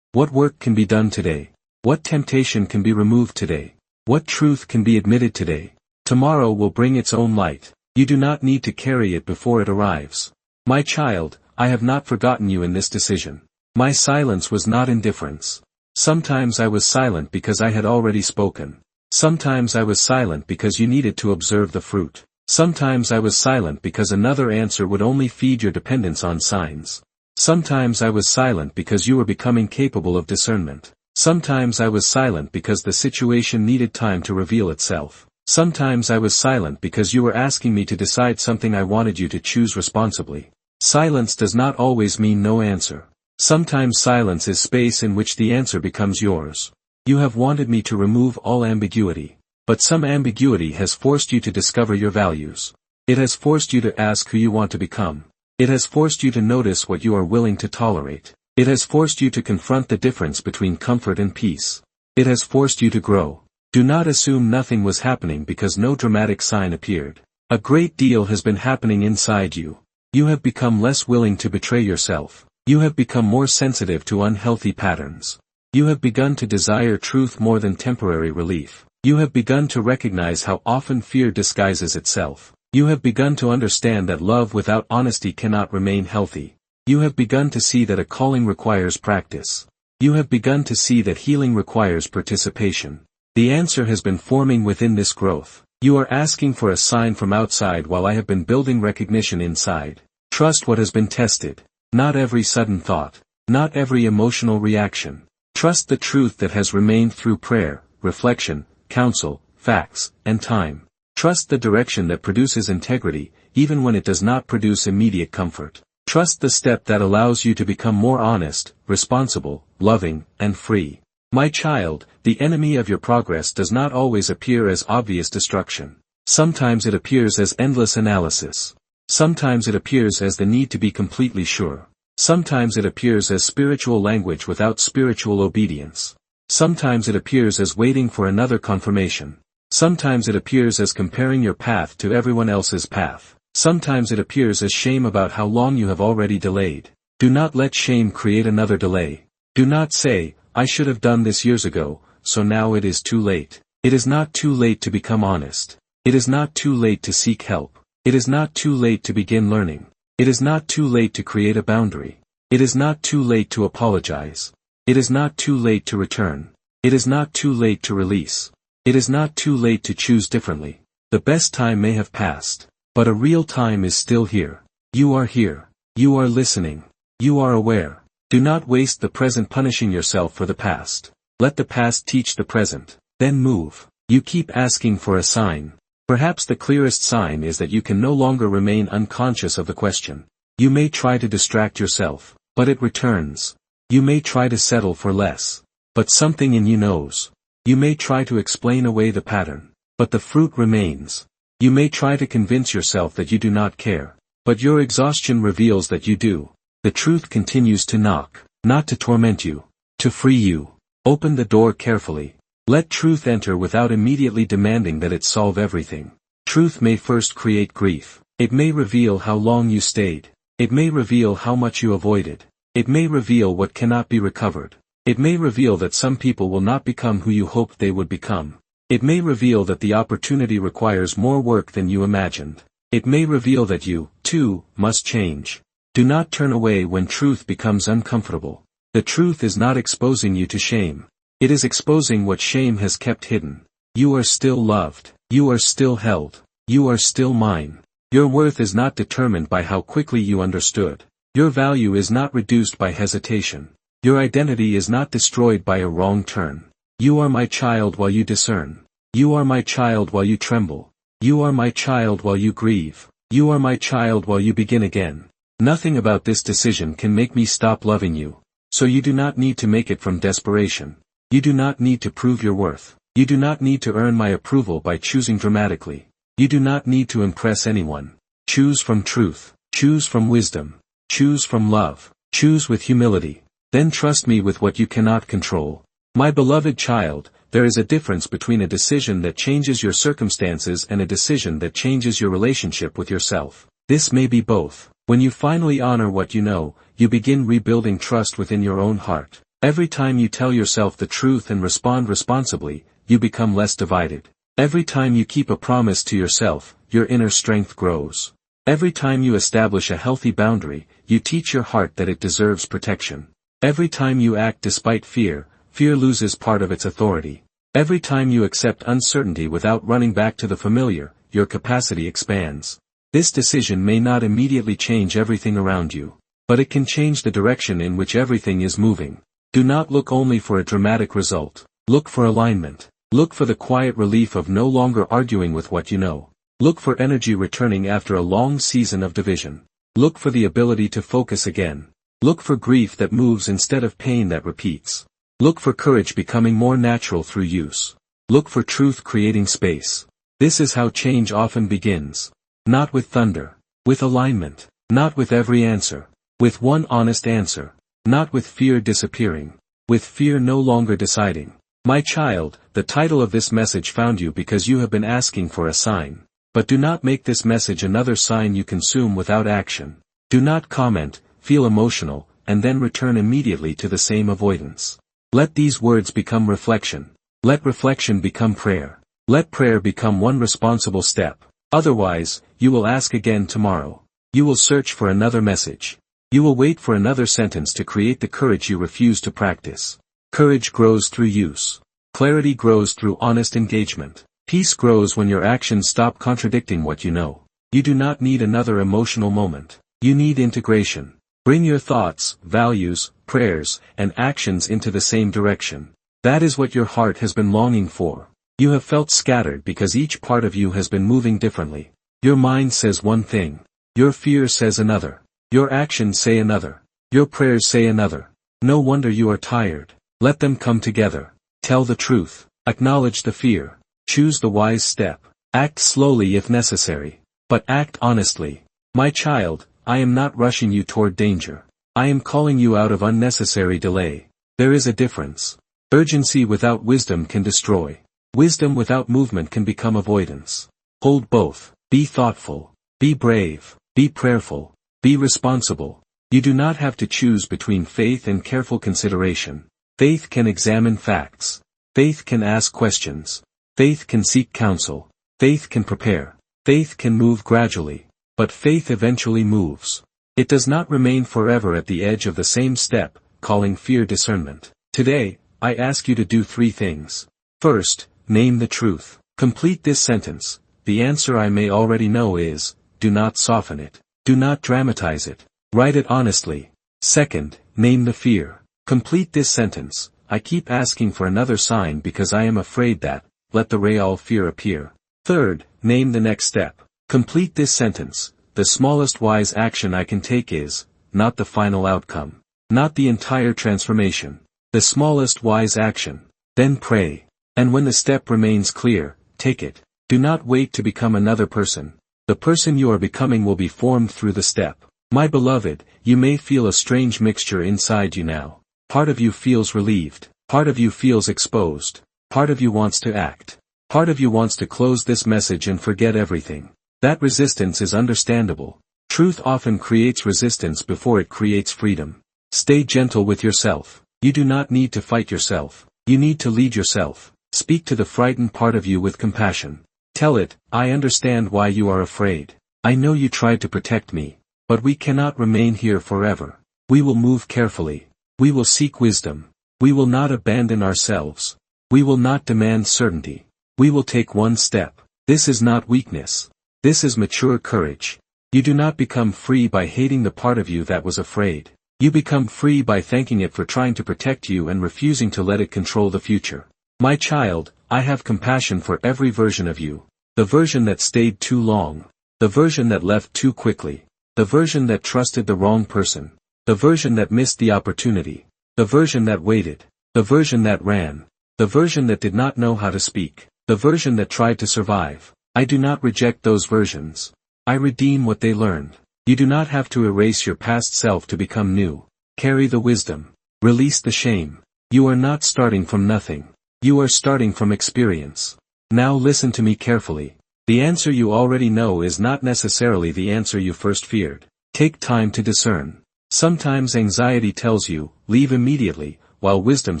What work can be done today? What temptation can be removed today? What truth can be admitted today? Tomorrow will bring its own light. You do not need to carry it before it arrives. My child, I have not forgotten you in this decision. My silence was not indifference. Sometimes I was silent because I had already spoken. Sometimes I was silent because you needed to observe the fruit. Sometimes I was silent because another answer would only feed your dependence on signs. Sometimes I was silent because you were becoming capable of discernment. Sometimes I was silent because the situation needed time to reveal itself. Sometimes I was silent because you were asking me to decide something I wanted you to choose responsibly. Silence does not always mean no answer. Sometimes silence is space in which the answer becomes yours. You have wanted me to remove all ambiguity. But some ambiguity has forced you to discover your values. It has forced you to ask who you want to become. It has forced you to notice what you are willing to tolerate. It has forced you to confront the difference between comfort and peace. It has forced you to grow. Do not assume nothing was happening because no dramatic sign appeared. A great deal has been happening inside you. You have become less willing to betray yourself. You have become more sensitive to unhealthy patterns. You have begun to desire truth more than temporary relief. You have begun to recognize how often fear disguises itself. You have begun to understand that love without honesty cannot remain healthy. You have begun to see that a calling requires practice. You have begun to see that healing requires participation. The answer has been forming within this growth. You are asking for a sign from outside while I have been building recognition inside. Trust what has been tested. Not every sudden thought. Not every emotional reaction. Trust the truth that has remained through prayer, reflection, counsel, facts, and time. Trust the direction that produces integrity, even when it does not produce immediate comfort. Trust the step that allows you to become more honest, responsible, loving, and free. My child, the enemy of your progress does not always appear as obvious destruction. Sometimes it appears as endless analysis. Sometimes it appears as the need to be completely sure. Sometimes it appears as spiritual language without spiritual obedience. Sometimes it appears as waiting for another confirmation. Sometimes it appears as comparing your path to everyone else's path. Sometimes it appears as shame about how long you have already delayed. Do not let shame create another delay. Do not say, I should have done this years ago, so now it is too late. It is not too late to become honest. It is not too late to seek help. It is not too late to begin learning. It is not too late to create a boundary. It is not too late to apologize. It is not too late to return. It is not too late to release. It is not too late to choose differently. The best time may have passed, but a real time is still here. You are here. You are listening. You are aware. Do not waste the present punishing yourself for the past. Let the past teach the present. Then move. You keep asking for a sign. Perhaps the clearest sign is that you can no longer remain unconscious of the question. You may try to distract yourself, but it returns. You may try to settle for less, but something in you knows. You may try to explain away the pattern, but the fruit remains. You may try to convince yourself that you do not care, but your exhaustion reveals that you do. The truth continues to knock, not to torment you, to free you. Open the door carefully. Let truth enter without immediately demanding that it solve everything. Truth may first create grief. It may reveal how long you stayed. It may reveal how much you avoided. It may reveal what cannot be recovered. It may reveal that some people will not become who you hoped they would become. It may reveal that the opportunity requires more work than you imagined. It may reveal that you, too, must change. Do not turn away when truth becomes uncomfortable. The truth is not exposing you to shame. It is exposing what shame has kept hidden. You are still loved. You are still held. You are still mine. Your worth is not determined by how quickly you understood. Your value is not reduced by hesitation. Your identity is not destroyed by a wrong turn. You are my child while you discern. You are my child while you tremble. You are my child while you grieve. You are my child while you begin again. Nothing about this decision can make me stop loving you. So you do not need to make it from desperation. You do not need to prove your worth. You do not need to earn my approval by choosing dramatically. You do not need to impress anyone. Choose from truth. Choose from wisdom. Choose from love. Choose with humility. Then trust me with what you cannot control. My beloved child, there is a difference between a decision that changes your circumstances and a decision that changes your relationship with yourself. This may be both. When you finally honor what you know, you begin rebuilding trust within your own heart. Every time you tell yourself the truth and respond responsibly, you become less divided. Every time you keep a promise to yourself, your inner strength grows. Every time you establish a healthy boundary, you teach your heart that it deserves protection. Every time you act despite fear, fear loses part of its authority. Every time you accept uncertainty without running back to the familiar, your capacity expands. This decision may not immediately change everything around you, but it can change the direction in which everything is moving. Do not look only for a dramatic result. Look for alignment. Look for the quiet relief of no longer arguing with what you know. Look for energy returning after a long season of division. Look for the ability to focus again. Look for grief that moves instead of pain that repeats. Look for courage becoming more natural through use. Look for truth creating space. This is how change often begins. Not with thunder. With alignment. Not with every answer. With one honest answer. Not with fear disappearing. With fear no longer deciding. My child, the title of this message found you because you have been asking for a sign. But do not make this message another sign you consume without action. Do not comment, feel emotional, and then return immediately to the same avoidance. Let these words become reflection. Let reflection become prayer. Let prayer become one responsible step. Otherwise, you will ask again tomorrow. You will search for another message. You will wait for another sentence to create the courage you refuse to practice. Courage grows through use. Clarity grows through honest engagement. Peace grows when your actions stop contradicting what you know. You do not need another emotional moment. You need integration. Bring your thoughts, values, prayers, and actions into the same direction. That is what your heart has been longing for. You have felt scattered because each part of you has been moving differently. Your mind says one thing. Your fear says another. Your actions say another. Your prayers say another. No wonder you are tired. Let them come together. Tell the truth. Acknowledge the fear. Choose the wise step. Act slowly if necessary. But act honestly. My child, I am not rushing you toward danger. I am calling you out of unnecessary delay. There is a difference. Urgency without wisdom can destroy. Wisdom without movement can become avoidance. Hold both. Be thoughtful. Be brave. Be prayerful. Be responsible. You do not have to choose between faith and careful consideration. Faith can examine facts. Faith can ask questions. Faith can seek counsel. Faith can prepare. Faith can move gradually. But faith eventually moves. It does not remain forever at the edge of the same step, calling fear discernment. Today, I ask you to do 3 things. First, name the truth. Complete this sentence. The answer I may already know is, do not soften it. Do not dramatize it. Write it honestly. Second, name the fear. Complete this sentence. I keep asking for another sign because I am afraid that, let the real fear appear. Third, name the next step. Complete this sentence. The smallest wise action I can take is, not the final outcome. Not the entire transformation. The smallest wise action. Then pray. And when the step remains clear, take it. Do not wait to become another person. The person you are becoming will be formed through the step. My beloved, you may feel a strange mixture inside you now. Part of you feels relieved. Part of you feels exposed. Part of you wants to act. Part of you wants to close this message and forget everything. That resistance is understandable. Truth often creates resistance before it creates freedom. Stay gentle with yourself. You do not need to fight yourself. You need to lead yourself. Speak to the frightened part of you with compassion. Tell it, I understand why you are afraid. I know you tried to protect me. But we cannot remain here forever. We will move carefully. We will seek wisdom. We will not abandon ourselves. We will not demand certainty. We will take one step. This is not weakness. This is mature courage. You do not become free by hating the part of you that was afraid. You become free by thanking it for trying to protect you and refusing to let it control the future. My child, I have compassion for every version of you. The version that stayed too long. The version that left too quickly. The version that trusted the wrong person. The version that missed the opportunity. The version that waited. The version that ran. The version that did not know how to speak. The version that tried to survive. I do not reject those versions. I redeem what they learned. You do not have to erase your past self to become new. Carry the wisdom. Release the shame. You are not starting from nothing. You are starting from experience. Now listen to me carefully. The answer you already know is not necessarily the answer you first feared. Take time to discern. Sometimes anxiety tells you, leave immediately, while wisdom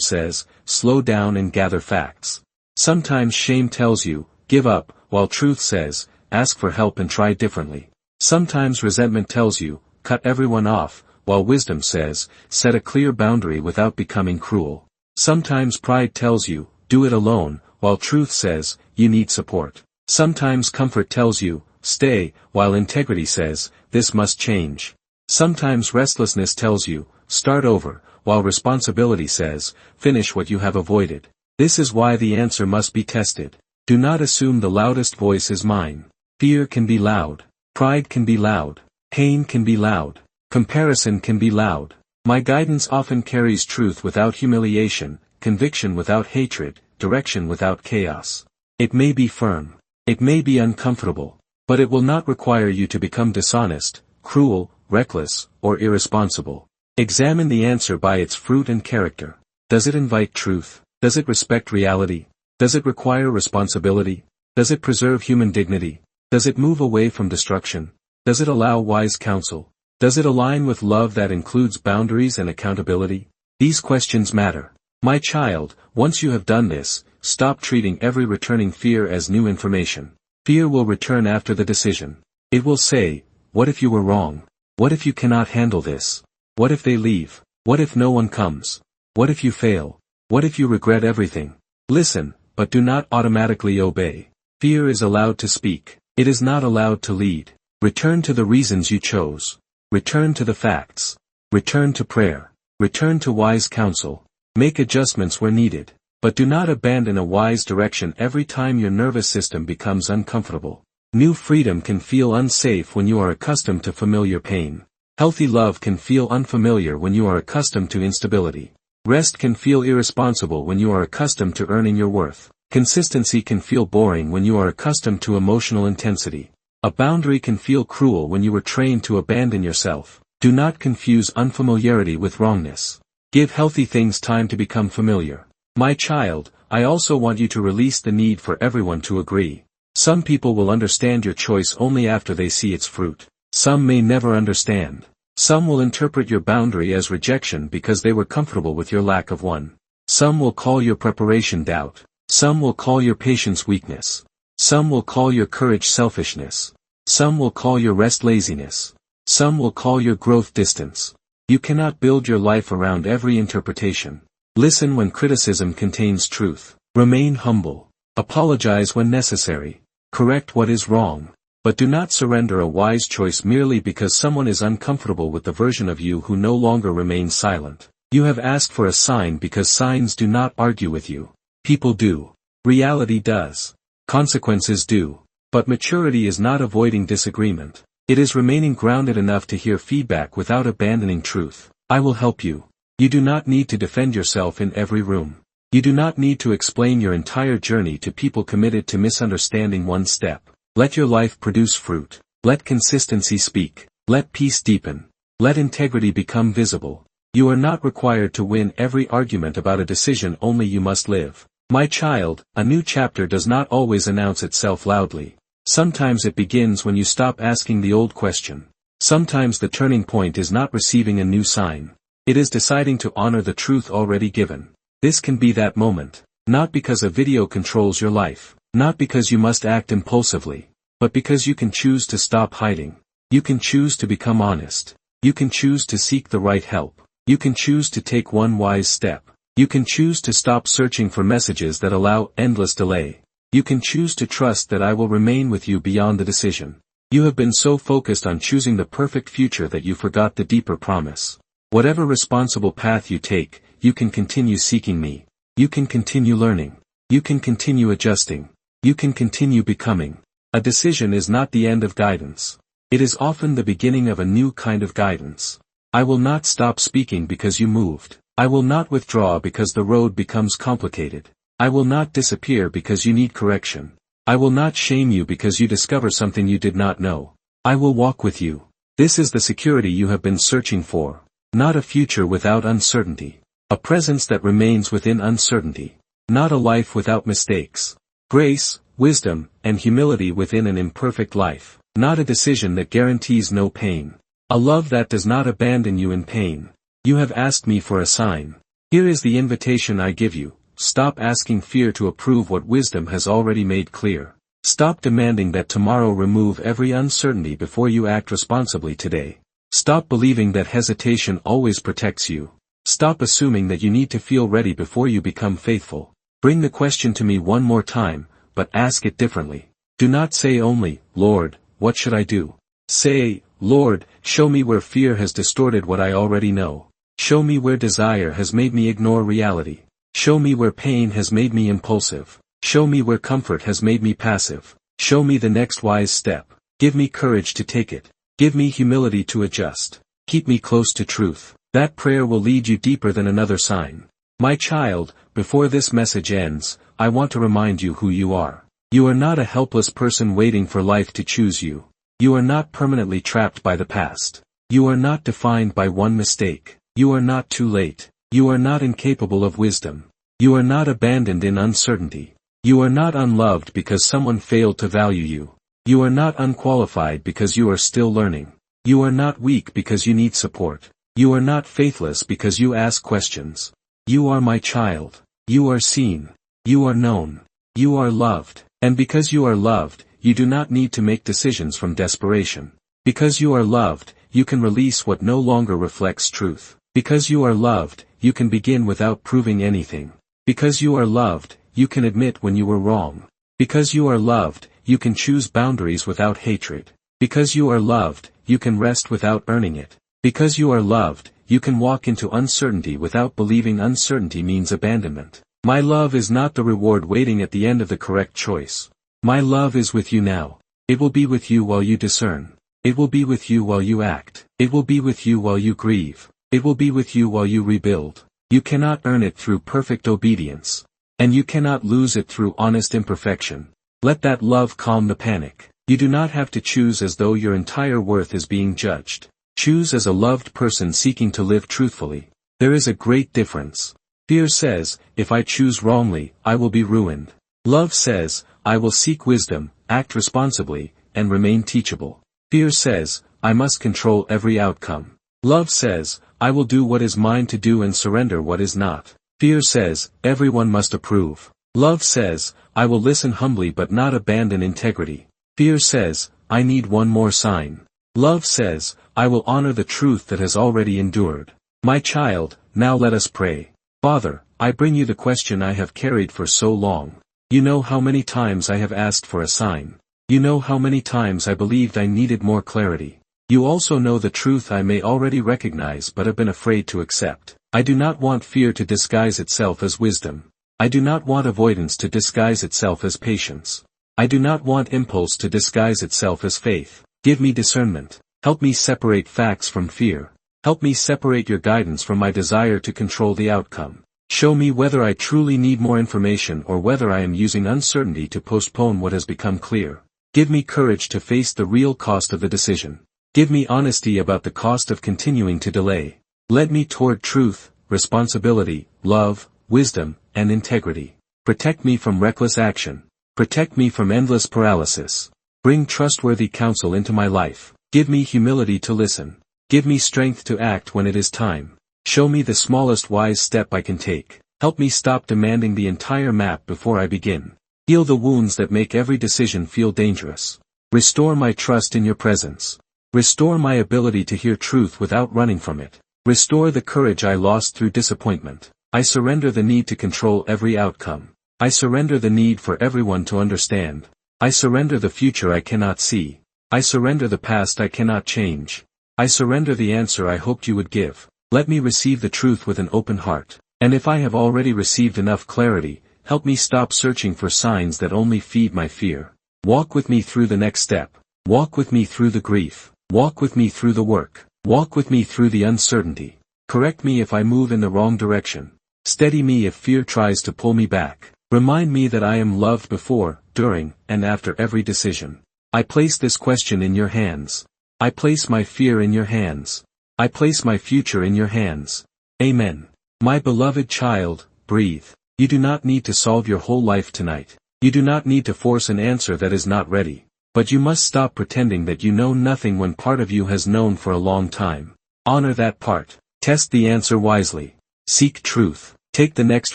says, slow down and gather facts. Sometimes shame tells you, give up, while truth says, ask for help and try differently. Sometimes resentment tells you, cut everyone off, while wisdom says, set a clear boundary without becoming cruel. Sometimes pride tells you, do it alone, while truth says, you need support. Sometimes comfort tells you, stay, while integrity says, this must change. Sometimes restlessness tells you, start over, while responsibility says, finish what you have avoided. This is why the answer must be tested. Do not assume the loudest voice is mine. Fear can be loud. Pride can be loud. Pain can be loud. Comparison can be loud. My guidance often carries truth without humiliation, conviction without hatred, direction without chaos. It may be firm. It may be uncomfortable. But it will not require you to become dishonest, cruel, reckless, or irresponsible. Examine the answer by its fruit and character. Does it invite truth? Does it respect reality? Does it require responsibility? Does it preserve human dignity? Does it move away from destruction? Does it allow wise counsel? Does it align with love that includes boundaries and accountability? These questions matter. My child, once you have done this, stop treating every returning fear as new information. Fear will return after the decision. It will say, what if you were wrong? What if you cannot handle this? What if they leave? What if no one comes? What if you fail? What if you regret everything? Listen, but do not automatically obey. Fear is allowed to speak. It is not allowed to lead. Return to the reasons you chose. Return to the facts. Return to prayer. Return to wise counsel. Make adjustments where needed. But do not abandon a wise direction every time your nervous system becomes uncomfortable. New freedom can feel unsafe when you are accustomed to familiar pain. Healthy love can feel unfamiliar when you are accustomed to instability. Rest can feel irresponsible when you are accustomed to earning your worth. Consistency can feel boring when you are accustomed to emotional intensity. A boundary can feel cruel when you were trained to abandon yourself. Do not confuse unfamiliarity with wrongness. Give healthy things time to become familiar. My child, I also want you to release the need for everyone to agree. Some people will understand your choice only after they see its fruit. Some may never understand. Some will interpret your boundary as rejection because they were comfortable with your lack of one. Some will call your preparation doubt. Some will call your patience weakness. Some will call your courage selfishness. Some will call your rest laziness. Some will call your growth distance. You cannot build your life around every interpretation. Listen when criticism contains truth. Remain humble. Apologize when necessary. Correct what is wrong. But do not surrender a wise choice merely because someone is uncomfortable with the version of you who no longer remains silent. You have asked for a sign because signs do not argue with you. People do. Reality does. Consequences do. But maturity is not avoiding disagreement. It is remaining grounded enough to hear feedback without abandoning truth. I will help you. You do not need to defend yourself in every room. You do not need to explain your entire journey to people committed to misunderstanding one step. Let your life produce fruit. Let consistency speak. Let peace deepen. Let integrity become visible. You are not required to win every argument about a decision, only you must live. My child, a new chapter does not always announce itself loudly. Sometimes it begins when you stop asking the old question. Sometimes the turning point is not receiving a new sign. It is deciding to honor the truth already given. This can be that moment. Not because a video controls your life. Not because you must act impulsively. But because you can choose to stop hiding. You can choose to become honest. You can choose to seek the right help. You can choose to take one wise step. You can choose to stop searching for messages that allow endless delay. You can choose to trust that I will remain with you beyond the decision. You have been so focused on choosing the perfect future that you forgot the deeper promise. Whatever responsible path you take, you can continue seeking me. You can continue learning. You can continue adjusting. You can continue becoming. A decision is not the end of guidance. It is often the beginning of a new kind of guidance. I will not stop speaking because you moved. I will not withdraw because the road becomes complicated. I will not disappear because you need correction. I will not shame you because you discover something you did not know. I will walk with you. This is the security you have been searching for. Not a future without uncertainty. A presence that remains within uncertainty. not a life without mistakes. Grace, wisdom, and humility within an imperfect life, not a decision that guarantees no pain. A love that does not abandon you in pain. You have asked me for a sign. Here is the invitation I give you. Stop asking fear to approve what wisdom has already made clear. Stop demanding that tomorrow remove every uncertainty before you act responsibly today. Stop believing that hesitation always protects you. Stop assuming that you need to feel ready before you become faithful. Bring the question to me one more time, but ask it differently. Do not say only, Lord, what should I do? Say, Lord, show me where fear has distorted what I already know. Show me where desire has made me ignore reality. Show me where pain has made me impulsive. Show me where comfort has made me passive. Show me the next wise step. Give me courage to take it. Give me humility to adjust. Keep me close to truth. That prayer will lead you deeper than another sign. My child, before this message ends, I want to remind you who you are. You are not a helpless person waiting for life to choose you. You are not permanently trapped by the past. You are not defined by one mistake. You are not too late. You are not incapable of wisdom. You are not abandoned in uncertainty. You are not unloved because someone failed to value you. You are not unqualified because you are still learning. You are not weak because you need support. You are not faithless because you ask questions. You are my child. You are seen. You are known. You are loved. And because you are loved, you do not need to make decisions from desperation. Because you are loved, you can release what no longer reflects truth. Because you are loved, you can begin without proving anything. Because you are loved, you can admit when you were wrong. Because you are loved, you can choose boundaries without hatred. Because you are loved, you can rest without earning it. Because you are loved, you can walk into uncertainty without believing uncertainty means abandonment. My love is not the reward waiting at the end of the correct choice. My love is with you now. It will be with you while you discern. It will be with you while you act. It will be with you while you grieve. It will be with you while you rebuild. You cannot earn it through perfect obedience. And you cannot lose it through honest imperfection. Let that love calm the panic. You do not have to choose as though your entire worth is being judged. Choose as a loved person seeking to live truthfully. There is a great difference. Fear says, if I choose wrongly, I will be ruined. Love says, I will seek wisdom, act responsibly, and remain teachable. Fear says, I must control every outcome. Love says, I will do what is mine to do and surrender what is not. Fear says, everyone must approve. Love says, I will listen humbly but not abandon integrity. Fear says, I need one more sign. Love says, I will honor the truth that has already endured. My child, now let us pray. Father, I bring you the question I have carried for so long. You know how many times I have asked for a sign. You know how many times I believed I needed more clarity. You also know the truth I may already recognize but have been afraid to accept. I do not want fear to disguise itself as wisdom. I do not want avoidance to disguise itself as patience. I do not want impulse to disguise itself as faith. Give me discernment. Help me separate facts from fear. Help me separate your guidance from my desire to control the outcome. Show me whether I truly need more information or whether I am using uncertainty to postpone what has become clear. Give me courage to face the real cost of the decision. Give me honesty about the cost of continuing to delay. Lead me toward truth, responsibility, love, wisdom, and integrity. Protect me from reckless action. Protect me from endless paralysis. Bring trustworthy counsel into my life. Give me humility to listen. Give me strength to act when it is time. Show me the smallest wise step I can take. Help me stop demanding the entire map before I begin. Heal the wounds that make every decision feel dangerous. Restore my trust in your presence. Restore my ability to hear truth without running from it. Restore the courage I lost through disappointment. I surrender the need to control every outcome. I surrender the need for everyone to understand. I surrender the future I cannot see. I surrender the past I cannot change. I surrender the answer I hoped you would give. Let me receive the truth with an open heart. And if I have already received enough clarity, help me stop searching for signs that only feed my fear. Walk with me through the next step. Walk with me through the grief. Walk with me through the work. Walk with me through the uncertainty. Correct me if I move in the wrong direction. Steady me if fear tries to pull me back. Remind me that I am loved before, during, and after every decision. I place this question in your hands. I place my fear in your hands. I place my future in your hands. Amen. My beloved child, breathe. You do not need to solve your whole life tonight. You do not need to force an answer that is not ready. But you must stop pretending that you know nothing when part of you has known for a long time. Honor that part. Test the answer wisely. Seek truth. Take the next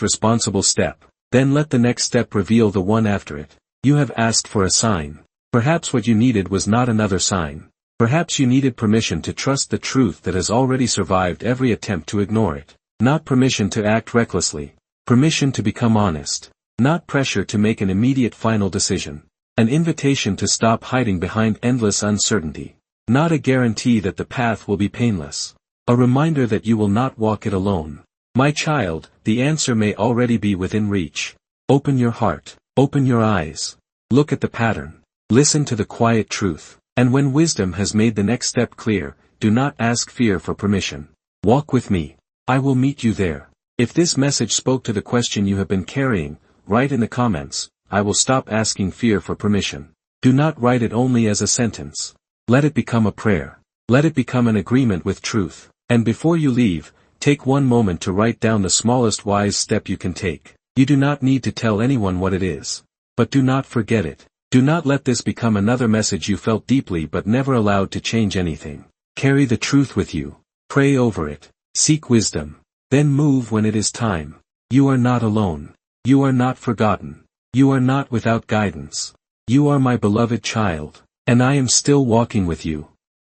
responsible step. Then let the next step reveal the one after it. You have asked for a sign. Perhaps what you needed was not another sign. Perhaps you needed permission to trust the truth that has already survived every attempt to ignore it. Not permission to act recklessly. Permission to become honest. Not pressure to make an immediate final decision. An invitation to stop hiding behind endless uncertainty. Not a guarantee that the path will be painless. A reminder that you will not walk it alone. My child, the answer may already be within reach. Open your heart. Open your eyes. Look at the pattern. Listen to the quiet truth. And when wisdom has made the next step clear, do not ask fear for permission. Walk with me. I will meet you there. If this message spoke to the question you have been carrying, write in the comments, I will stop asking fear for permission. Do not write it only as a sentence. Let it become a prayer. Let it become an agreement with truth. And before you leave, take one moment to write down the smallest wise step you can take. You do not need to tell anyone what it is. But do not forget it. Do not let this become another message you felt deeply but never allowed to change anything. Carry the truth with you. Pray over it. Seek wisdom. Then move when it is time. You are not alone. You are not forgotten. You are not without guidance. You are my beloved child, and I am still walking with you.